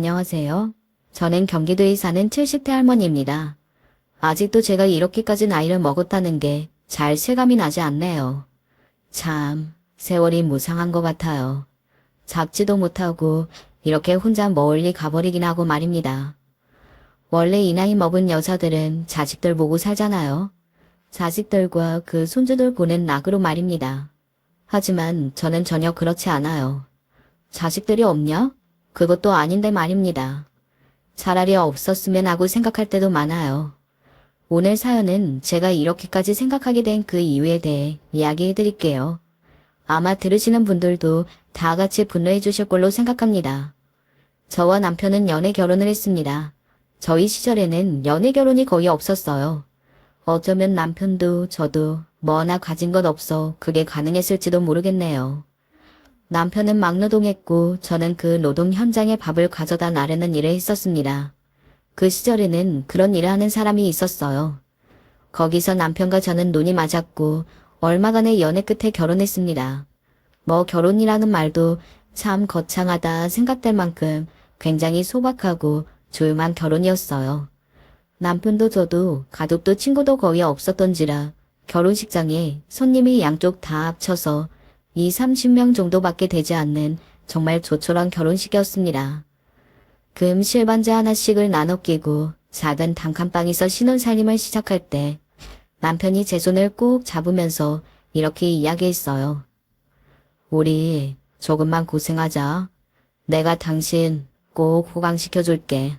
안녕하세요. 저는 경기도에 사는 70대 할머니입니다. 아직도 제가 이렇게까지 나이를 먹었다는 게 잘 실감이 나지 않네요. 참, 세월이 무상한 것 같아요. 잡지도 못하고 이렇게 혼자 멀리 가버리긴 하고 말입니다. 원래 이 나이 먹은 여자들은 자식들 보고 살잖아요. 자식들과 그 손주들 보는 낙으로 말입니다. 하지만 저는 전혀 그렇지 않아요. 자식들이 없냐? 그것도 아닌데 말입니다. 차라리 없었으면 하고 생각할 때도 많아요. 오늘 사연은 제가 이렇게까지 생각하게 된 그 이유에 대해 이야기해 드릴게요. 아마 들으시는 분들도 다 같이 분노해 주실 걸로 생각합니다. 저와 남편은 연애 결혼을 했습니다. 저희 시절에는 연애 결혼이 거의 없었어요. 어쩌면 남편도 저도 뭐나 가진 것 없어 그게 가능했을지도 모르겠네요. 남편은 막노동했고 저는 그 노동 현장에 밥을 가져다 나르는 일을 했었습니다. 그 시절에는 그런 일을 하는 사람이 있었어요. 거기서 남편과 저는 눈이 맞았고 얼마간의 연애 끝에 결혼했습니다. 뭐 결혼이라는 말도 참 거창하다 생각될 만큼 굉장히 소박하고 조용한 결혼이었어요. 남편도 저도 가족도 친구도 거의 없었던지라 결혼식장에 손님이 양쪽 다 합쳐서 20-30명 정도밖에 되지 않는 정말 조촐한 결혼식이었습니다. 금 실반지 하나씩을 나눠 끼고 작은 단칸방에서 신혼살림을 시작할 때 남편이 제 손을 꼭 잡으면서 이렇게 이야기했어요. 우리 조금만 고생하자. 내가 당신 꼭 호강시켜줄게.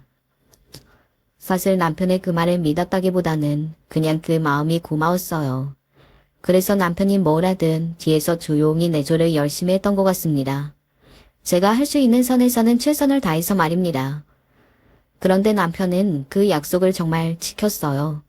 사실 남편의 그 말을 믿었다기보다는 그냥 그 마음이 고마웠어요. 그래서 남편이 뭘 하든 뒤에서 조용히 내조를 열심히 했던 것 같습니다. 제가 할 수 있는 선에서는 최선을 다해서 말입니다. 그런데 남편은 그 약속을 정말 지켰어요.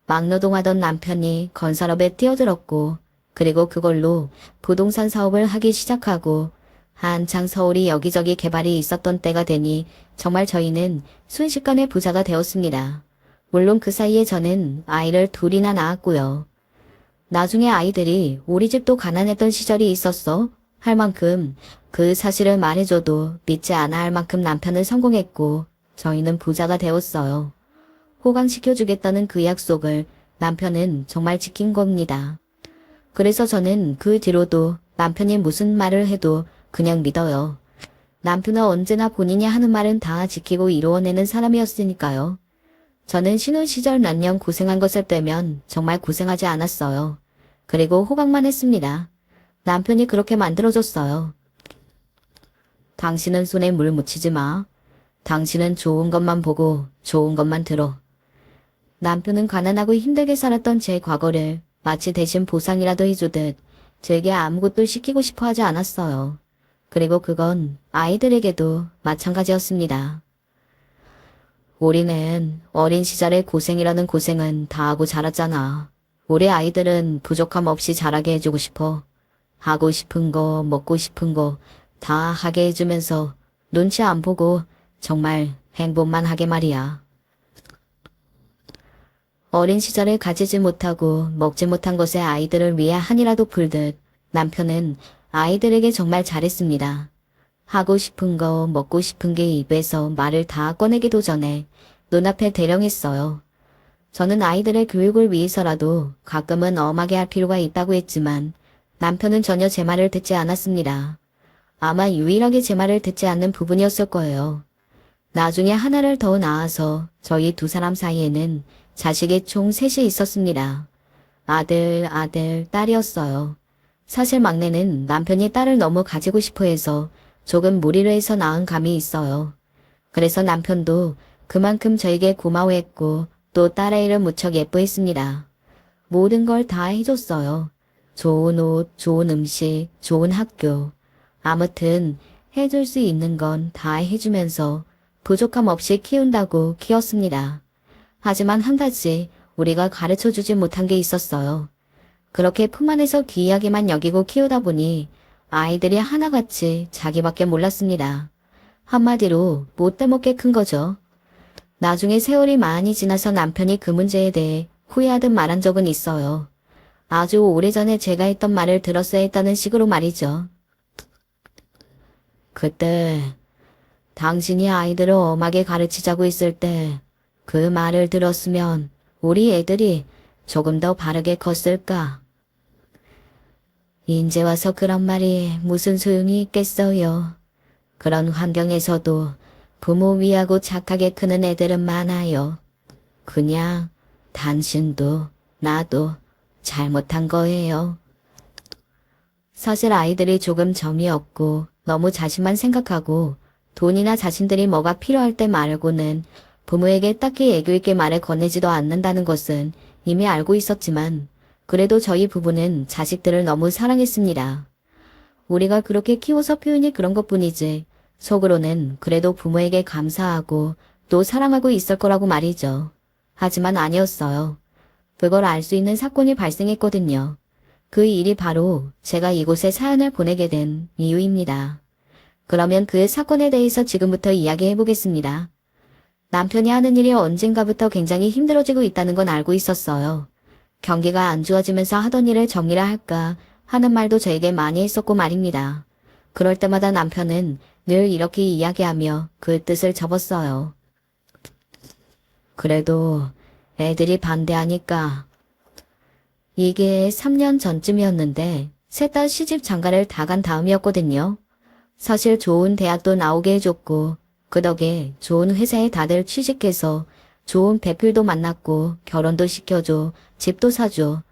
막노동하던 남편이 건설업에 뛰어들었고 그리고 그걸로 부동산 사업을 하기 시작하고 한창 서울이 여기저기 개발이 있었던 때가 되니 정말 저희는 순식간에 부자가 되었습니다. 물론 그 사이에 저는 아이를 둘이나 낳았고요. 나중에 아이들이 우리 집도 가난했던 시절이 있었어 할 만큼 그 사실을 말해줘도 믿지 않아 할 만큼 남편은 성공했고 저희는 부자가 되었어요. 호강시켜주겠다는 그 약속을 남편은 정말 지킨 겁니다. 그래서 저는 그 뒤로도 남편이 무슨 말을 해도 그냥 믿어요. 남편은 언제나 본인이 하는 말은 다 지키고 이루어내는 사람이었으니까요. 저는 신혼 시절 몇 년 고생한 것을 빼면 정말 고생하지 않았어요. 그리고 호강만 했습니다. 남편이 그렇게 만들어줬어요. 당신은 손에 물 묻히지 마. 당신은 좋은 것만 보고 좋은 것만 들어. 남편은 가난하고 힘들게 살았던 제 과거를 마치 대신 보상이라도 해주듯 제게 아무것도 시키고 싶어 하지 않았어요. 그리고 그건 아이들에게도 마찬가지였습니다. 우리는 어린 시절의 고생이라는 고생은 다 하고 자랐잖아. 우리 아이들은 부족함 없이 자라게 해주고 싶어. 하고 싶은 거, 먹고 싶은 거 다 하게 해주면서 눈치 안 보고 정말 행복만 하게 말이야. 어린 시절을 가지지 못하고 먹지 못한 것에 아이들을 위해 한이라도 풀듯 남편은 아이들에게 정말 잘했습니다. 하고 싶은 거, 먹고 싶은 게 입에서 말을 다 꺼내기도 전에 눈앞에 대령했어요. 저는 아이들의 교육을 위해서라도 가끔은 엄하게 할 필요가 있다고 했지만 남편은 전혀 제 말을 듣지 않았습니다. 아마 유일하게 제 말을 듣지 않는 부분이었을 거예요. 나중에 하나를 더 낳아서 저희 두 사람 사이에는 자식이 총 셋이 있었습니다. 아들, 딸이었어요. 사실 막내는 남편이 딸을 너무 가지고 싶어 해서 조금 무리를 해서 낳은 감이 있어요. 그래서 남편도 그만큼 저에게 고마워했고 또 딸아이를 무척 예뻐했습니다. 모든 걸 다 해줬어요. 좋은 옷, 좋은 음식, 좋은 학교. 아무튼 해줄 수 있는 건 다 해주면서 부족함 없이 키운다고 키웠습니다. 하지만 한 가지 우리가 가르쳐주지 못한 게 있었어요. 그렇게 품 안에서 귀하게만 여기고 키우다 보니 아이들이 하나같이 자기밖에 몰랐습니다. 한마디로 못돼먹게 큰 거죠. 나중에 세월이 많이 지나서 남편이 그 문제에 대해 후회하듯 말한 적은 있어요. 아주 오래전에 제가 했던 말을 들었어야 했다는 식으로 말이죠. 그때 당신이 아이들을 엄하게 가르치자고 했을 때 그 말을 들었으면 우리 애들이 조금 더 바르게 컸을까? 인제 와서 그런 말이 무슨 소용이 있겠어요. 그런 환경에서도 부모 위하고 착하게 크는 애들은 많아요. 그냥 당신도 나도 잘못한 거예요. 사실 아이들이 조금 점이 없고 너무 자신만 생각하고 돈이나 자신들이 뭐가 필요할 때 말고는 부모에게 딱히 애교 있게 말을 건네지도 않는다는 것은 이미 알고 있었지만 그래도 저희 부부는 자식들을 너무 사랑했습니다. 우리가 그렇게 키워서 표현이 그런 것뿐이지 속으로는 그래도 부모에게 감사하고 또 사랑하고 있을 거라고 말이죠. 하지만 아니었어요. 그걸 알 수 있는 사건이 발생했거든요. 그 일이 바로 제가 이곳에 사연을 보내게 된 이유입니다. 그러면 그 사건에 대해서 지금부터 이야기해 보겠습니다. 남편이 하는 일이 언젠가부터 굉장히 힘들어지고 있다는 건 알고 있었어요. 경기가 안 좋아지면서 하던 일을 정리를 할까 하는 말도 저에게 많이 했었고 말입니다. 그럴 때마다 남편은 늘 이렇게 이야기하며 그 뜻을 접었어요. 그래도 애들이 반대하니까. 이게 3년 전쯤이었는데 셋 다 시집 장가를 다 간 다음이었거든요. 사실 좋은 대학도 나오게 해줬고 그 덕에 좋은 회사에 다들 취직해서 좋은 배필도 만났고 결혼도 시켜줘, 집도 사줘.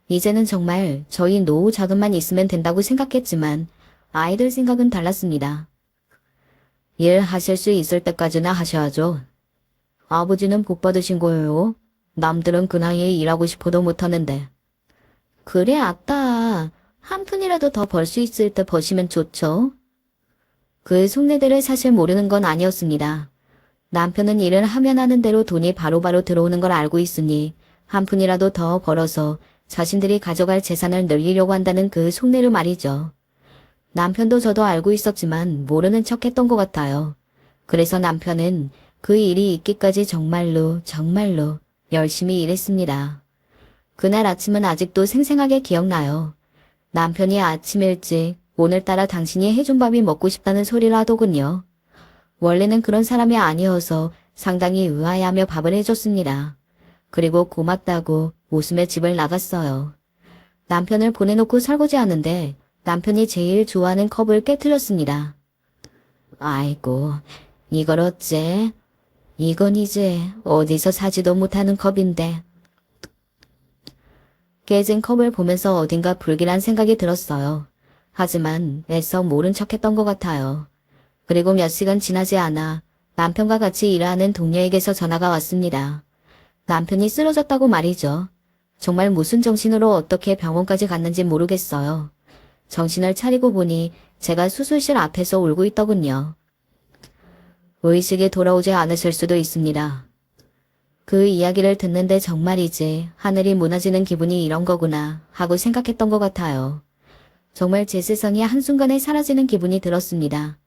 이제는 정말 저희 노후 자금만 있으면 된다고 생각했지만 아이들 생각은 달랐습니다. 일하실 수 있을 때까지나 하셔야죠. 아버지는 복 받으신 거예요. 남들은 그 나이에 일하고 싶어도 못하는데. 그래 아따, 한 푼이라도 더 벌 수 있을 때 버시면 좋죠. 그 속내들을 사실 모르는 건 아니었습니다. 남편은 일을 하면 하는 대로 돈이 바로바로 들어오는 걸 알고 있으니 한 푼이라도 더 벌어서 자신들이 가져갈 재산을 늘리려고 한다는 그 속내를 말이죠. 남편도 저도 알고 있었지만 모르는 척 했던 것 같아요. 그래서 남편은 그 일이 있기까지 정말로 열심히 일했습니다. 그날 아침은 아직도 생생하게 기억나요. 남편이 아침 일찍 오늘따라 당신이 해준 밥이 먹고 싶다는 소리를 하더군요. 원래는 그런 사람이 아니어서 상당히 의아해하며 밥을 해줬습니다. 그리고 고맙다고 웃으며 집을 나갔어요. 남편을 보내놓고 설거지하는데 남편이 제일 좋아하는 컵을 깨트렸습니다. 아이고, 이걸 어째? 이건 이제 어디서 사지도 못하는 컵인데. 깨진 컵을 보면서 어딘가 불길한 생각이 들었어요. 하지만 애써 모른 척했던 것 같아요. 그리고 몇 시간 지나지 않아 남편과 같이 일하는 동료에게서 전화가 왔습니다. 남편이 쓰러졌다고 말이죠. 정말 무슨 정신으로 어떻게 병원까지 갔는지 모르겠어요. 정신을 차리고 보니 제가 수술실 앞에서 울고 있더군요. 의식이 돌아오지 않으실 수도 있습니다. 그 이야기를 듣는데 정말이지 하늘이 무너지는 기분이 이런 거구나 하고 생각했던 것 같아요. 정말 제 세상이 한순간에 사라지는 기분이 들었습니다.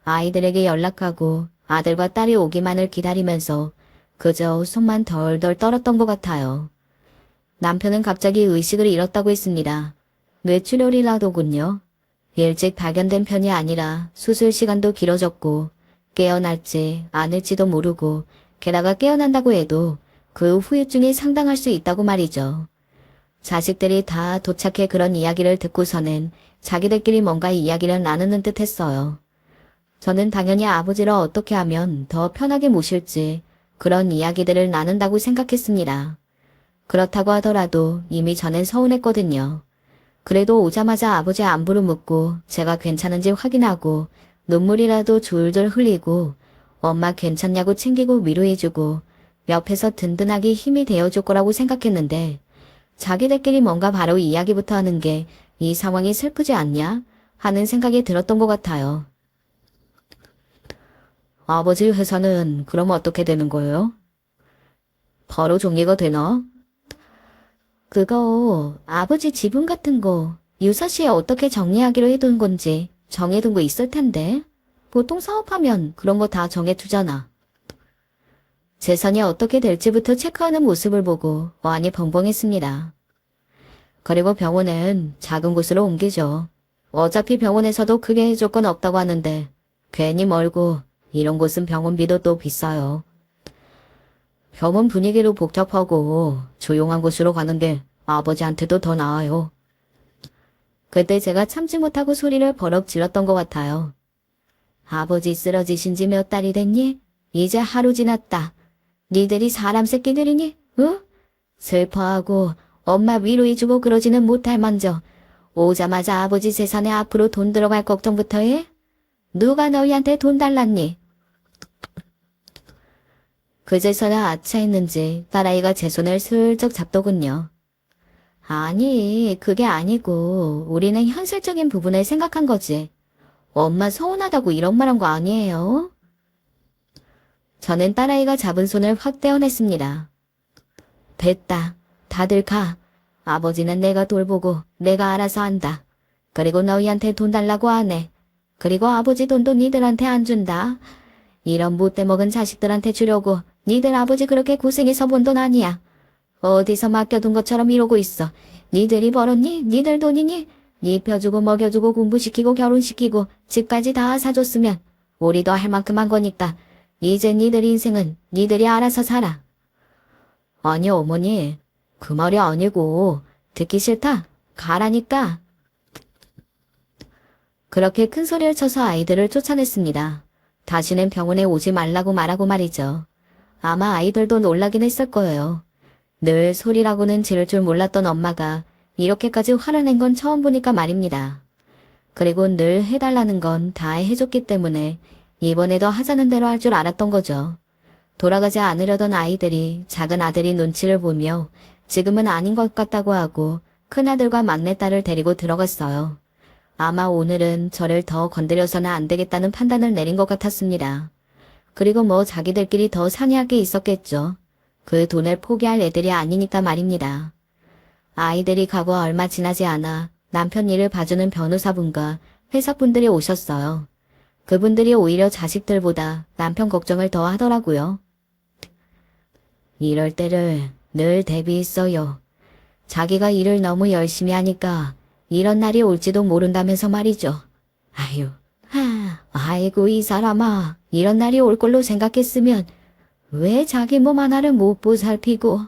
아이들에게 연락하고 아들과 딸이 오기만을 기다리면서 그저 속만 덜덜 떨었던 것 같아요. 남편은 갑자기 의식을 잃었다고 했습니다. 뇌출혈이라더군요. 일찍 발견된 편이 아니라 수술 시간도 길어졌고 깨어날지 않을지도 모르고 게다가 깨어난다고 해도 그 후유증이 상당할 수 있다고 말이죠. 자식들이 다 도착해 그런 이야기를 듣고서는 자기들끼리 뭔가 이야기를 나누는 듯 했어요. 저는 당연히 아버지를 어떻게 하면 더 편하게 모실지 그런 이야기들을 나눈다고 생각했습니다. 그렇다고 하더라도 이미 저는 서운했거든요. 그래도 오자마자 아버지 안부를 묻고 제가 괜찮은지 확인하고 눈물이라도 줄줄 흘리고 엄마 괜찮냐고 챙기고 위로해주고 옆에서 든든하게 힘이 되어줄 거라고 생각했는데 자기들끼리 뭔가 바로 이야기부터 하는 게 이 상황이 슬프지 않냐 하는 생각이 들었던 것 같아요. 아버지 회사는 그럼 어떻게 되는 거예요? 바로 정리가 되나? 그거 아버지 지분 같은 거 유사시에 어떻게 정리하기로 해둔 건지 정해둔 거 있을 텐데. 보통 사업하면 그런 거 다 정해두잖아. 재산이 어떻게 될지부터 체크하는 모습을 보고 많이 벙벙했습니다. 그리고 병원은 작은 곳으로 옮기죠. 어차피 병원에서도 크게 해줄 건 없다고 하는데 괜히 멀고 이런 곳은 병원비도 또 비싸요. 병원 분위기도 복잡하고 조용한 곳으로 가는 게 아버지한테도 더 나아요. 그때 제가 참지 못하고 소리를 버럭 질렀던 것 같아요. 아버지 쓰러지신 지 몇 달이 됐니? 이제 하루 지났다. 니들이 사람 새끼들이니? 응? 슬퍼하고 엄마 위로해주고 그러지는 못할 망정. 오자마자 아버지 재산에 앞으로 돈 들어갈 걱정부터 해? 누가 너희한테 돈 달랐니? 그제서야 아차했는지 딸아이가 제 손을 슬쩍 잡더군요. 아니, 그게 아니고 우리는 현실적인 부분을 생각한 거지. 엄마 서운하다고 이런 말 한 거 아니에요? 저는 딸아이가 잡은 손을 확 떼어냈습니다. 됐다. 다들 가. 아버지는 내가 돌보고 내가 알아서 한다. 그리고 너희한테 돈 달라고 안 해. 그리고 아버지 돈도 니들한테 안 준다. 이런 못돼 먹은 자식들한테 주려고 니들 아버지 그렇게 고생해서 본 돈 아니야. 어디서 맡겨둔 것처럼 이러고 있어. 니들이 벌었니? 니들 돈이니? 니 펴주고 먹여주고 공부시키고 결혼시키고 집까지 다 사줬으면 우리도 할 만큼 한 거니까 이제 니들 인생은 니들이 알아서 살아. 아니 어머니, 그 말이 아니고 듣기 싫다. 가라니까. 그렇게 큰 소리를 쳐서 아이들을 쫓아냈습니다. 다시는 병원에 오지 말라고 말하고 말이죠. 아마 아이들도 놀라긴 했을 거예요. 늘 소리라고는 지를 줄 몰랐던 엄마가 이렇게까지 화를 낸 건 처음 보니까 말입니다. 그리고 늘 해달라는 건 다 해줬기 때문에 이번에도 하자는 대로 할 줄 알았던 거죠. 돌아가지 않으려던 아이들이 작은 아들이 눈치를 보며 지금은 아닌 것 같다고 하고 큰아들과 막내딸을 데리고 들어갔어요. 아마 오늘은 저를 더 건드려서는 안 되겠다는 판단을 내린 것 같았습니다. 그리고 뭐 자기들끼리 더 상의할 게 있었겠죠. 그 돈을 포기할 애들이 아니니까 말입니다. 아이들이 가고 얼마 지나지 않아 남편 일을 봐주는 변호사분과 회사분들이 오셨어요. 그분들이 오히려 자식들보다 남편 걱정을 더 하더라고요. 이럴 때를 늘 대비했어요. 자기가 일을 너무 열심히 하니까 이런 날이 올지도 모른다면서 말이죠. 아유, 아이고 이 사람아, 이런 날이 올 걸로 생각했으면 왜 자기 몸 하나를 못 보살피고.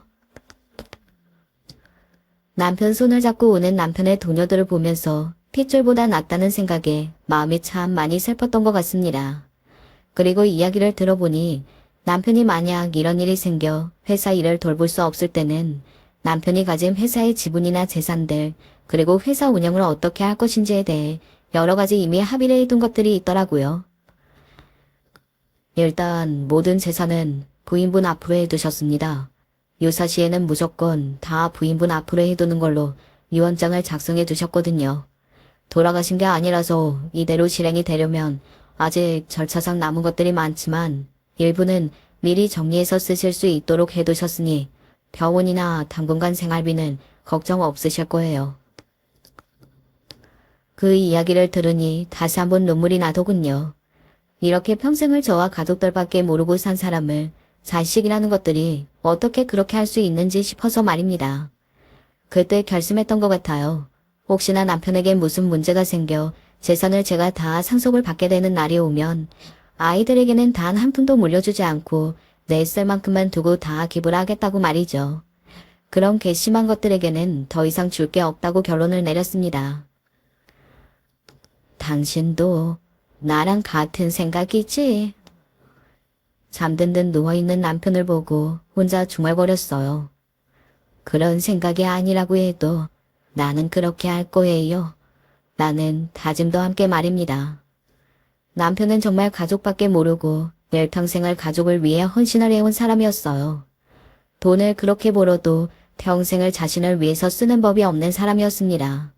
남편 손을 잡고 오는 남편의 도녀들을 보면서 핏줄보다 낫다는 생각에 마음이 참 많이 슬펐던 것 같습니다. 그리고 이야기를 들어보니 남편이 만약 이런 일이 생겨 회사 일을 돌볼 수 없을 때는 남편이 가진 회사의 지분이나 재산들, 그리고 회사 운영을 어떻게 할 것인지에 대해 여러 가지 이미 합의를 해둔 것들이 있더라고요. 일단 모든 재산은 부인분 앞으로 해두셨습니다. 유사시에는 무조건 다 부인분 앞으로 해두는 걸로 유언장을 작성해 두셨거든요. 돌아가신 게 아니라서 이대로 실행이 되려면 아직 절차상 남은 것들이 많지만 일부는 미리 정리해서 쓰실 수 있도록 해두셨으니 병원이나 당분간 생활비는 걱정 없으실 거예요. 그 이야기를 들으니 다시 한번 눈물이 나더군요. 이렇게 평생을 저와 가족들밖에 모르고 산 사람을 자식이라는 것들이 어떻게 그렇게 할 수 있는지 싶어서 말입니다. 그때 결심했던 것 같아요. 혹시나 남편에게 무슨 문제가 생겨 재산을 제가 다 상속을 받게 되는 날이 오면 아이들에게는 단 한 푼도 물려주지 않고 내 쓸 만큼만 두고 다 기부를 하겠다고 말이죠. 그런 괘씸한 것들에게는 더 이상 줄 게 없다고 결론을 내렸습니다. 당신도 나랑 같은 생각이지? 잠든 듯 누워있는 남편을 보고 혼자 중얼거렸어요. 그런 생각이 아니라고 해도 나는 그렇게 할 거예요. 나는 다짐도 함께 말입니다. 남편은 정말 가족밖에 모르고 늘 평생을 가족을 위해 헌신을 해온 사람이었어요. 돈을 그렇게 벌어도 평생을 자신을 위해서 쓰는 법이 없는 사람이었습니다.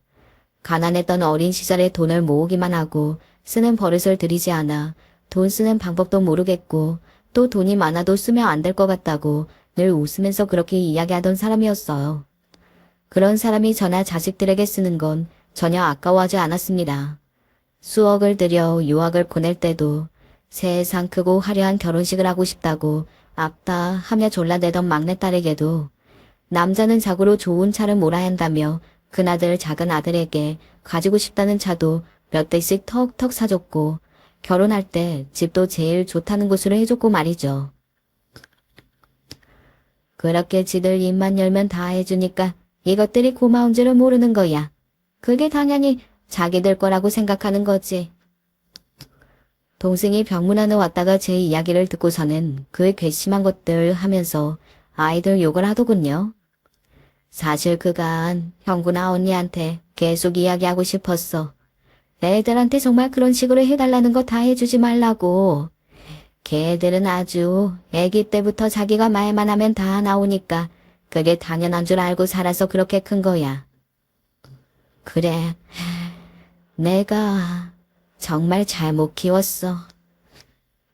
가난했던 어린 시절에 돈을 모으기만 하고 쓰는 버릇을 들이지 않아 돈 쓰는 방법도 모르겠고 또 돈이 많아도 쓰면 안 될 것 같다고 늘 웃으면서 그렇게 이야기하던 사람이었어요. 그런 사람이 저나 자식들에게 쓰는 건 전혀 아까워하지 않았습니다. 수억을 들여 유학을 보낼 때도 세상 크고 화려한 결혼식을 하고 싶다고 앞다 하며 졸라대던 막내딸에게도 남자는 자고로 좋은 차를 몰아야 한다며 큰아들 작은 아들에게 가지고 싶다는 차도 몇 대씩 턱턱 사줬고 결혼할 때 집도 제일 좋다는 곳으로 해줬고 말이죠. 그렇게 지들 입만 열면 다 해주니까 이것들이 고마운 줄을 모르는 거야. 그게 당연히 자기들 거라고 생각하는 거지. 동생이 병문안에 왔다가 제 이야기를 듣고서는 그 괘씸한 것들 하면서 아이들 욕을 하더군요. 사실 그간 형구나 언니한테 계속 이야기하고 싶었어. 애들한테 정말 그런 식으로 해달라는 거 다 해주지 말라고. 걔들은 아주 애기 때부터 자기가 말만 하면 다 나오니까 그게 당연한 줄 알고 살아서 그렇게 큰 거야. 그래, 내가 정말 잘못 키웠어.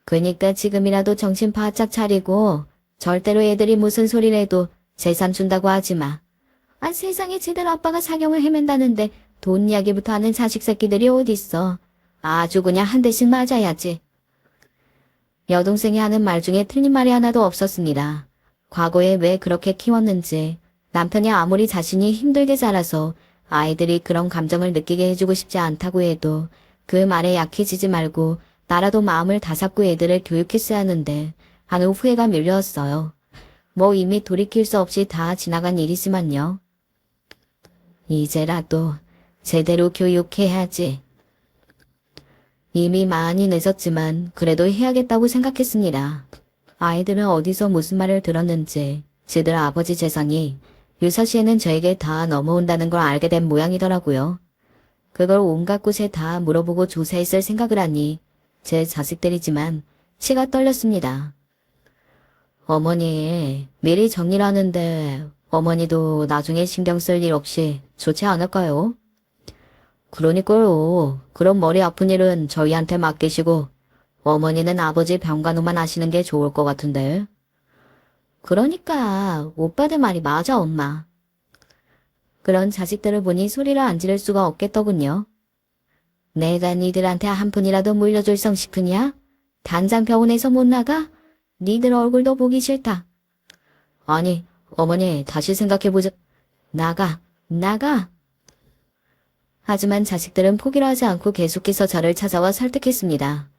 그니까 지금이라도 정신 바짝 차리고 절대로 애들이 무슨 소리를 해도 재산 준다고 하지 마. 아, 세상에 지들 아빠가 사경을 헤맨다는데 돈 이야기부터 하는 자식 새끼들이 어딨어. 아주 그냥 한 대씩 맞아야지. 여동생이 하는 말 중에 틀린 말이 하나도 없었습니다. 과거에 왜 그렇게 키웠는지, 남편이 아무리 자신이 힘들게 자라서 아이들이 그런 감정을 느끼게 해주고 싶지 않다고 해도 그 말에 약해지지 말고 나라도 마음을 다잡고 애들을 교육했어야 하는데 하는 후회가 밀려왔어요. 뭐 이미 돌이킬 수 없이 다 지나간 일이지만요. 이제라도 제대로 교육해야지. 이미 많이 늦었지만 그래도 해야겠다고 생각했습니다. 아이들은 어디서 무슨 말을 들었는지 지들 아버지 재산이 유사시에는 저에게 다 넘어온다는 걸 알게 된 모양이더라고요. 그걸 온갖 곳에 다 물어보고 조사했을 생각을 하니 제 자식들이지만 치가 떨렸습니다. 어머니, 미리 정리를 하는데 어머니도 나중에 신경 쓸 일 없이 좋지 않을까요? 그러니까요. 그럼 머리 아픈 일은 저희한테 맡기시고 어머니는 아버지 병간호만 하시는 게 좋을 것 같은데. 그러니까 오빠들 말이 맞아, 엄마. 그런 자식들을 보니 소리를 안 지를 수가 없겠더군요. 내가 니들한테 한 푼이라도 물려줄 성 싶으냐? 당장 병원에서 못 나가? 니들 얼굴도 보기 싫다. 아니, 어머니 다시 생각해보자. 나가. 하지만 자식들은 포기를 하지 않고 계속해서 저를 찾아와 설득했습니다.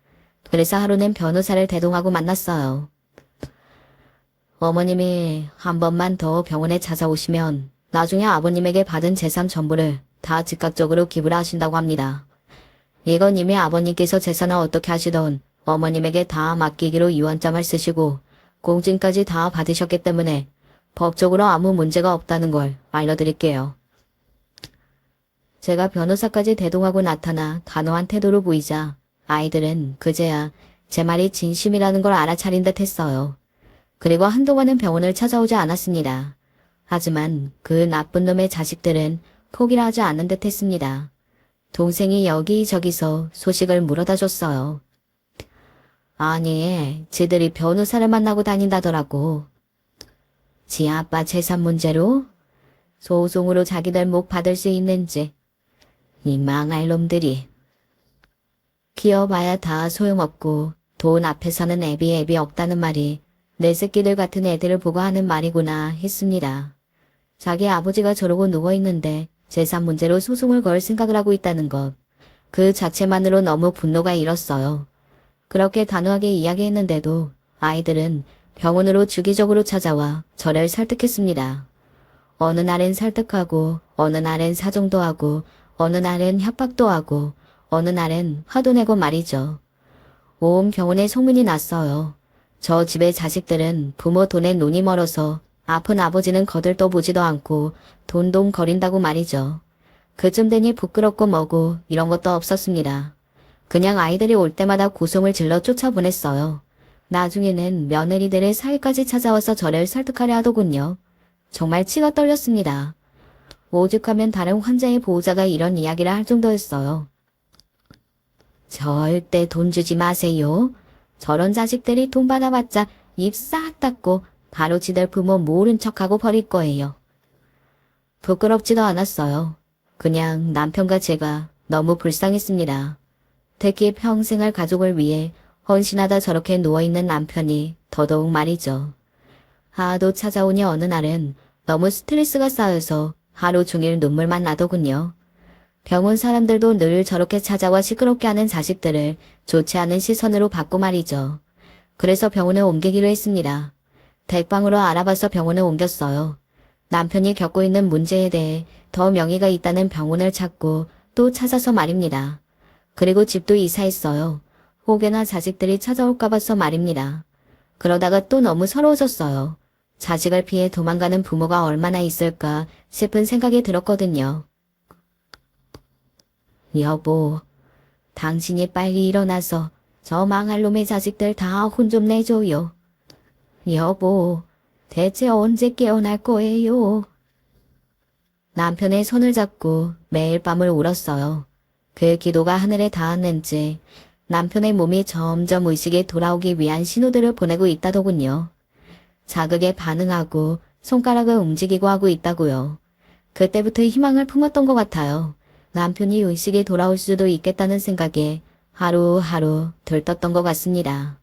그래서 하루는 변호사를 대동하고 만났어요. 어머님이 한 번만 더 병원에 찾아오시면 나중에 아버님에게 받은 재산 전부를 다 즉각적으로 기부를 하신다고 합니다. 이건 이미 아버님께서 재산을 어떻게 하시던 어머님에게 다 맡기기로 유언장을 쓰시고 공증까지 다 받으셨기 때문에 법적으로 아무 문제가 없다는 걸 알려드릴게요. 제가 변호사까지 대동하고 나타나 단호한 태도로 보이자 아이들은 그제야 제 말이 진심이라는 걸 알아차린 듯 했어요. 그리고 한동안은 병원을 찾아오지 않았습니다. 하지만 그 나쁜 놈의 자식들은 포기를 하지 않는 듯 했습니다. 동생이 여기저기서 소식을 물어다 줬어요. 아니, 지들이 변호사를 만나고 다닌다더라고. 지 아빠 재산 문제로? 소송으로 자기들 목 받을 수 있는지. 이 망할 놈들이. 키워봐야 다 소용없고 돈 앞에서는 애비 없다는 말이 내 새끼들 같은 애들을 보고 하는 말이구나 했습니다. 자기 아버지가 저러고 누워있는데 재산 문제로 소송을 걸 생각을 하고 있다는 것. 그 자체만으로 너무 분노가 일었어요. 그렇게 단호하게 이야기했는데도 아이들은 병원으로 주기적으로 찾아와 저를 설득했습니다. 어느 날엔 설득하고 어느 날엔 사정도 하고 어느 날엔 협박도 하고 어느 날엔 화도 내고 말이죠. 온 병원에 소문이 났어요. 저 집의 자식들은 부모 돈에 눈이 멀어서 아픈 아버지는 거들떠보지도 않고 돈동거린다고 말이죠. 그쯤 되니 부끄럽고 뭐고 이런 것도 없었습니다. 그냥 아이들이 올 때마다 고성을 질러 쫓아보냈어요. 나중에는 며느리들의 사위까지 찾아와서 저를 설득하려 하더군요. 정말 치가 떨렸습니다. 오죽하면 다른 환자의 보호자가 이런 이야기를 할 정도였어요. 절대 돈 주지 마세요. 저런 자식들이 돈 받아봤자 입 싹 닫고 바로 지들 부모 모른 척하고 버릴 거예요. 부끄럽지도 않았어요. 그냥 남편과 제가 너무 불쌍했습니다. 특히 평생을 가족을 위해 헌신하다 저렇게 누워있는 남편이 더더욱 말이죠. 하도 찾아오니 어느 날은 너무 스트레스가 쌓여서 하루 종일 눈물만 나더군요. 병원 사람들도 늘 저렇게 찾아와 시끄럽게 하는 자식들을 좋지 않은 시선으로 봤고 말이죠. 그래서 병원에 옮기기로 했습니다. 대방으로 알아봐서 병원에 옮겼어요. 남편이 겪고 있는 문제에 대해 더 명의가 있다는 병원을 찾고 또 찾아서 말입니다. 그리고 집도 이사했어요. 혹여나 자식들이 찾아올까 봐서 말입니다. 그러다가 또 너무 서러워졌어요. 자식을 피해 도망가는 부모가 얼마나 있을까 싶은 생각이 들었거든요. 여보, 당신이 빨리 일어나서 저 망할 놈의 자식들 다 혼 좀 내줘요. 여보, 대체 언제 깨어날 거예요? 남편의 손을 잡고 매일 밤을 울었어요. 그 기도가 하늘에 닿았는지 남편의 몸이 점점 의식이 돌아오기 위한 신호들을 보내고 있다더군요. 자극에 반응하고 손가락을 움직이고 하고 있다고요. 그때부터 희망을 품었던 것 같아요. 남편이 의식이 돌아올 수도 있겠다는 생각에 하루하루 들떴던 것 같습니다.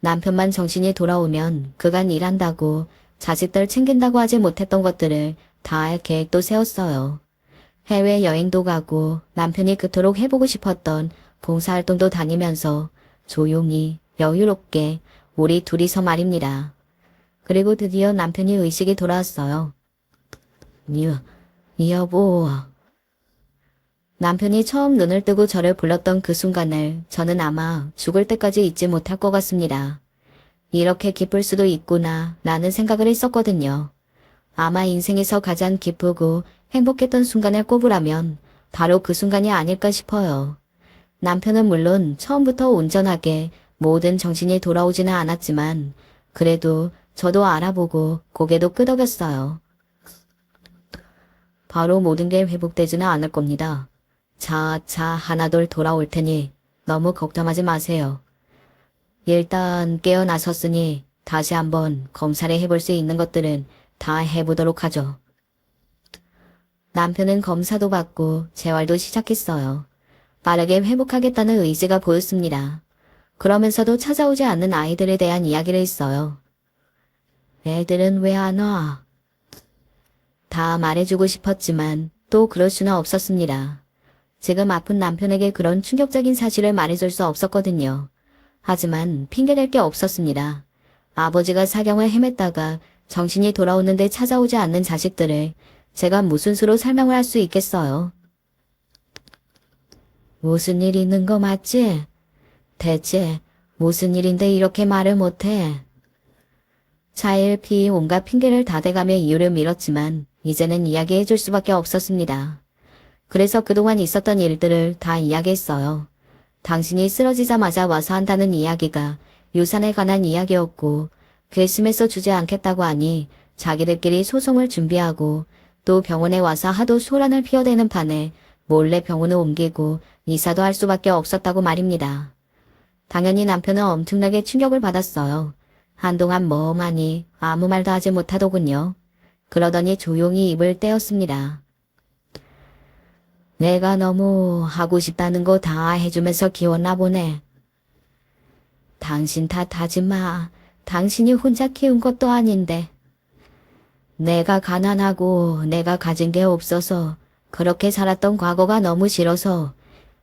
남편만 정신이 돌아오면 그간 일한다고 자식들 챙긴다고 하지 못했던 것들을 다 할 계획도 세웠어요. 해외여행도 가고 남편이 그토록 해보고 싶었던 봉사활동도 다니면서 조용히 여유롭게 우리 둘이서 말입니다. 그리고 드디어 남편이 의식이 돌아왔어요. 여보. 남편이 처음 눈을 뜨고 저를 불렀던 그 순간을 저는 아마 죽을 때까지 잊지 못할 것 같습니다. 이렇게 기쁠 수도 있구나 라는 생각을 했었거든요. 아마 인생에서 가장 기쁘고 행복했던 순간을 꼽으라면 바로 그 순간이 아닐까 싶어요. 남편은 물론 처음부터 온전하게 모든 정신이 돌아오지는 않았지만 그래도 저도 알아보고 고개도 끄덕였어요. 바로 모든 게 회복되지는 않을 겁니다. 차차 하나둘 돌아올 테니 너무 걱정하지 마세요. 일단 깨어나섰으니 다시 한번 검사를 해볼 수 있는 것들은 다 해보도록 하죠. 남편은 검사도 받고 재활도 시작했어요. 빠르게 회복하겠다는 의지가 보였습니다. 그러면서도 찾아오지 않는 아이들에 대한 이야기를 했어요. 애들은 왜 안 와? 다 말해주고 싶었지만 또 그럴 수는 없었습니다. 지금 아픈 남편에게 그런 충격적인 사실을 말해줄 수 없었거든요. 하지만 핑계댈 게 없었습니다. 아버지가 사경을 헤맸다가 정신이 돌아오는데 찾아오지 않는 자식들을 제가 무슨 수로 설명을 할 수 있겠어요. 무슨 일 있는 거 맞지? 대체 무슨 일인데 이렇게 말을 못해? 차일피 온갖 핑계를 다 대가며 이유를 밀었지만 이제는 이야기해 줄 수밖에 없었습니다. 그래서 그동안 있었던 일들을 다 이야기했어요. 당신이 쓰러지자마자 와서 한다는 이야기가 유산에 관한 이야기였고 괘씸해서 주지 않겠다고 하니 자기들끼리 소송을 준비하고 또 병원에 와서 하도 소란을 피워대는 판에 몰래 병원을 옮기고 이사도 할 수밖에 없었다고 말입니다. 당연히 남편은 엄청나게 충격을 받았어요. 한동안 멍하니 아무 말도 하지 못하더군요. 그러더니 조용히 입을 떼었습니다. 내가 너무 하고 싶다는 거 다 해주면서 키웠나 보네. 당신 탓하지 마. 당신이 혼자 키운 것도 아닌데. 내가 가난하고 내가 가진 게 없어서 그렇게 살았던 과거가 너무 싫어서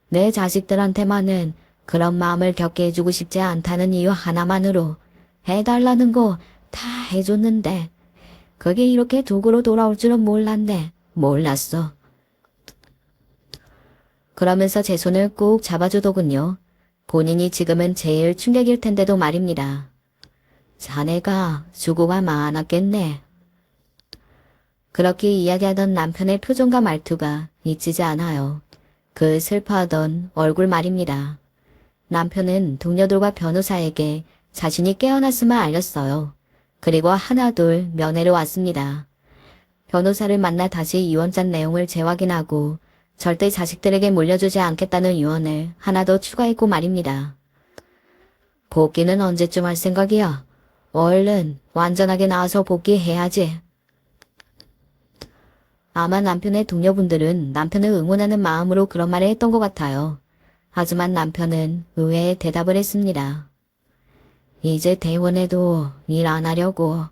내 자식들한테만은 그런 마음을 겪게 해주고 싶지 않다는 이유 하나만으로 해달라는 거 다 해줬는데 그게 이렇게 도구로 돌아올 줄은 몰랐네. 몰랐어. 그러면서 제 손을 꾹 잡아주더군요. 본인이 지금은 제일 충격일 텐데도 말입니다. 자네가 수고가 많았겠네. 그렇게 이야기하던 남편의 표정과 말투가 잊히지 않아요. 그 슬퍼하던 얼굴 말입니다. 남편은 동료들과 변호사에게 자신이 깨어났음을 알렸어요. 그리고 하나둘 면회로 왔습니다. 변호사를 만나 다시 유언장 내용을 재확인하고 절대 자식들에게 물려주지 않겠다는 유언을 하나 더 추가했고 말입니다. 복귀는 언제쯤 할 생각이야? 얼른 완전하게 나와서 복귀해야지. 아마 남편의 동료분들은 남편을 응원하는 마음으로 그런 말을 했던 것 같아요. 하지만 남편은 의외의 대답을 했습니다. 이제 대원에도 일 안 하려고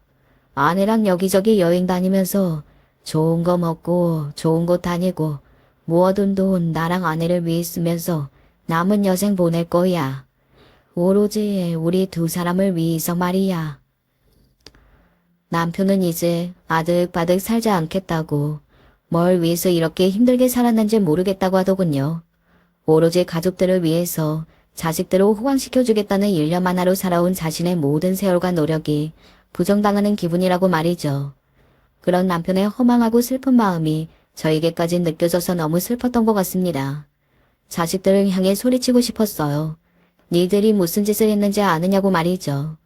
아내랑 여기저기 여행 다니면서 좋은 거 먹고 좋은 곳 다니고 모아둔 돈 나랑 아내를 위해 쓰면서 남은 여생 보낼 거야. 오로지 우리 두 사람을 위해서 말이야. 남편은 이제 아득바득 살지 않겠다고, 뭘 위해서 이렇게 힘들게 살았는지 모르겠다고 하더군요. 오로지 가족들을 위해서 자식들을 호강시켜주겠다는 일념 하나로 살아온 자신의 모든 세월과 노력이 부정당하는 기분이라고 말이죠. 그런 남편의 허망하고 슬픈 마음이 저에게까지 느껴져서 너무 슬펐던 것 같습니다. 자식들을 향해 소리치고 싶었어요. 니들이 무슨 짓을 했는지 아느냐고 말이죠.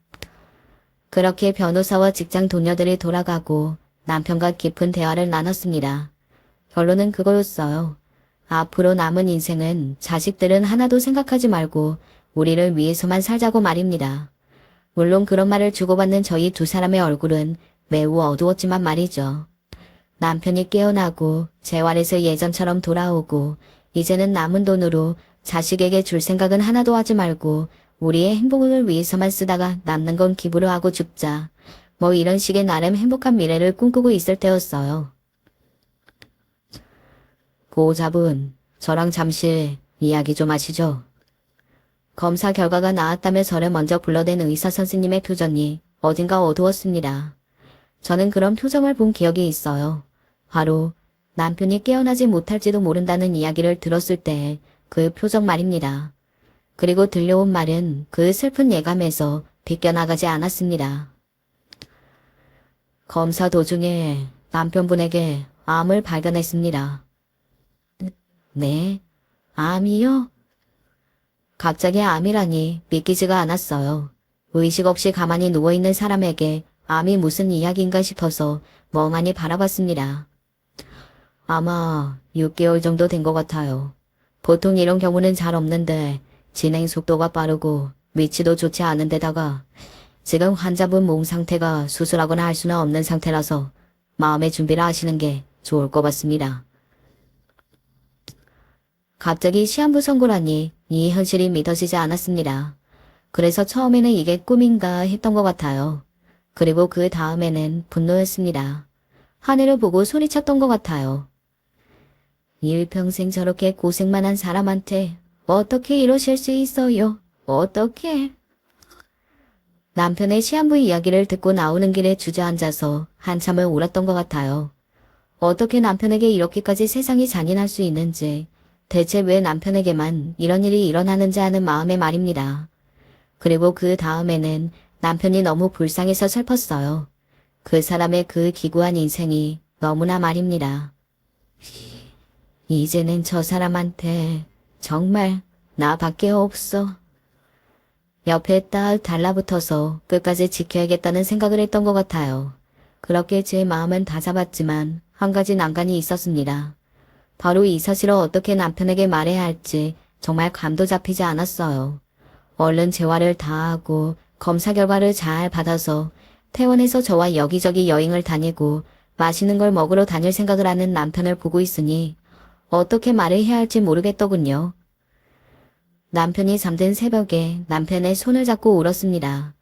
그렇게 변호사와 직장 동료들이 돌아가고 남편과 깊은 대화를 나눴습니다. 결론은 그거였어요. 앞으로 남은 인생은 자식들은 하나도 생각하지 말고 우리를 위해서만 살자고 말입니다. 물론 그런 말을 주고받는 저희 두 사람의 얼굴은 매우 어두웠지만 말이죠. 남편이 깨어나고 재활에서 예전처럼 돌아오고 이제는 남은 돈으로 자식에게 줄 생각은 하나도 하지 말고 우리의 행복을 위해서만 쓰다가 남는 건 기부로 하고 죽자. 뭐 이런 식의 나름 행복한 미래를 꿈꾸고 있을 때였어요. 보호자분, 저랑 잠시 이야기 좀 하시죠. 검사 결과가 나왔다며 저를 먼저 불러댄 의사 선생님의 표정이 어딘가 어두웠습니다. 저는 그런 표정을 본 기억이 있어요. 바로 남편이 깨어나지 못할지도 모른다는 이야기를 들었을 때 그 표정 말입니다. 그리고 들려온 말은 그 슬픈 예감에서 비껴나가지 않았습니다. 검사 도중에 남편분에게 암을 발견했습니다. 네? 암이요? 갑자기 암이라니 믿기지가 않았어요. 의식 없이 가만히 누워있는 사람에게 암이 무슨 이야기인가 싶어서 멍하니 바라봤습니다. 아마 6개월 정도 된 것 같아요. 보통 이런 경우는 잘 없는데 진행 속도가 빠르고 위치도 좋지 않은 데다가 지금 환자분 몸 상태가 수술하거나 할 수는 없는 상태라서 마음의 준비를 하시는 게 좋을 것 같습니다. 갑자기 시한부 선고라니 이 현실이 믿어지지 않았습니다. 그래서 처음에는 이게 꿈인가 했던 것 같아요. 그리고 그 다음에는 분노였습니다. 하늘을 보고 소리쳤던 것 같아요. 일평생 저렇게 고생만 한 사람한테 어떻게 이러실 수 있어요? 어떻게? 남편의 시한부 이야기를 듣고 나오는 길에 주저앉아서 한참을 울었던 것 같아요. 어떻게 남편에게 이렇게까지 세상이 잔인할 수 있는지, 대체 왜 남편에게만 이런 일이 일어나는지 하는 마음의 말입니다. 그리고 그 다음에는 남편이 너무 불쌍해서 슬펐어요. 그 사람의 그 기구한 인생이 너무나 말입니다. 이제는 저 사람한테 정말 나밖에 없어. 옆에 딱 달라붙어서 끝까지 지켜야겠다는 생각을 했던 것 같아요. 그렇게 제 마음은 다잡았지만 한 가지 난관이 있었습니다. 바로 이 사실을 어떻게 남편에게 말해야 할지 정말 감도 잡히지 않았어요. 얼른 재활을 다 하고 검사 결과를 잘 받아서 퇴원해서 저와 여기저기 여행을 다니고 맛있는 걸 먹으러 다닐 생각을 하는 남편을 보고 있으니 어떻게 말을 해야 할지 모르겠더군요. 남편이 잠든 새벽에 남편의 손을 잡고 울었습니다.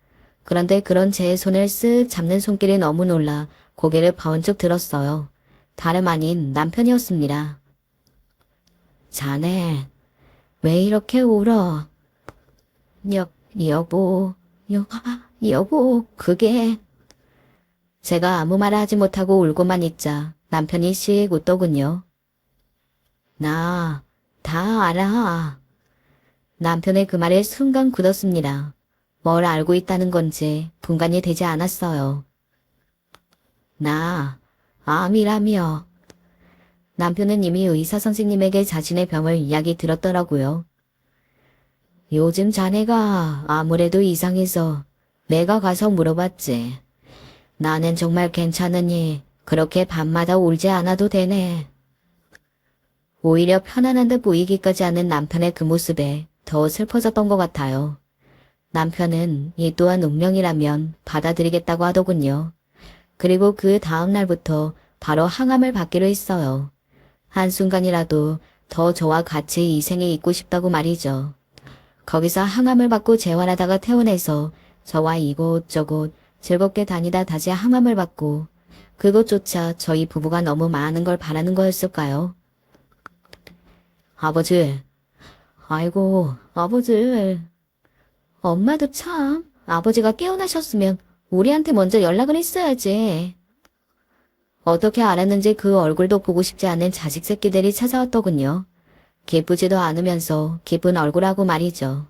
그런데 그런 제 손을 쓱 잡는 손길에 너무 놀라 고개를 번쩍 들었어요. 다름 아닌 남편이었습니다. 자네, 왜 이렇게 울어? 여보, 그게... 제가 아무 말 하지 못하고 울고만 있자 남편이 씩 웃더군요. 나 다 알아. 남편의 그 말에 순간 굳었습니다. 뭘 알고 있다는 건지 분간이 되지 않았어요. 나 암이라며. 남편은 이미 의사 선생님에게 자신의 병을 이야기 들었더라고요. 요즘 자네가 아무래도 이상해서 내가 가서 물어봤지. 나는 정말 괜찮으니 그렇게 밤마다 울지 않아도 되네. 오히려 편안한 듯 보이기까지 하는 남편의 그 모습에 더 슬퍼졌던 것 같아요. 남편은 이 또한 운명이라면 받아들이겠다고 하더군요. 그리고 그 다음 날부터 바로 항암을 받기로 했어요. 한순간이라도 더 저와 같이 이 생에 있고 싶다고 말이죠. 거기서 항암을 받고 재활하다가 퇴원해서 저와 이곳저곳 즐겁게 다니다 다시 항암을 받고 그것조차 저희 부부가 너무 많은 걸 바라는 거였을까요? 아버지. 아이고, 아버지. 엄마도 참, 아버지가 깨어나셨으면 우리한테 먼저 연락을 했어야지. 어떻게 알았는지 그 얼굴도 보고 싶지 않은 자식 새끼들이 찾아왔더군요. 기쁘지도 않으면서 기쁜 얼굴하고 말이죠.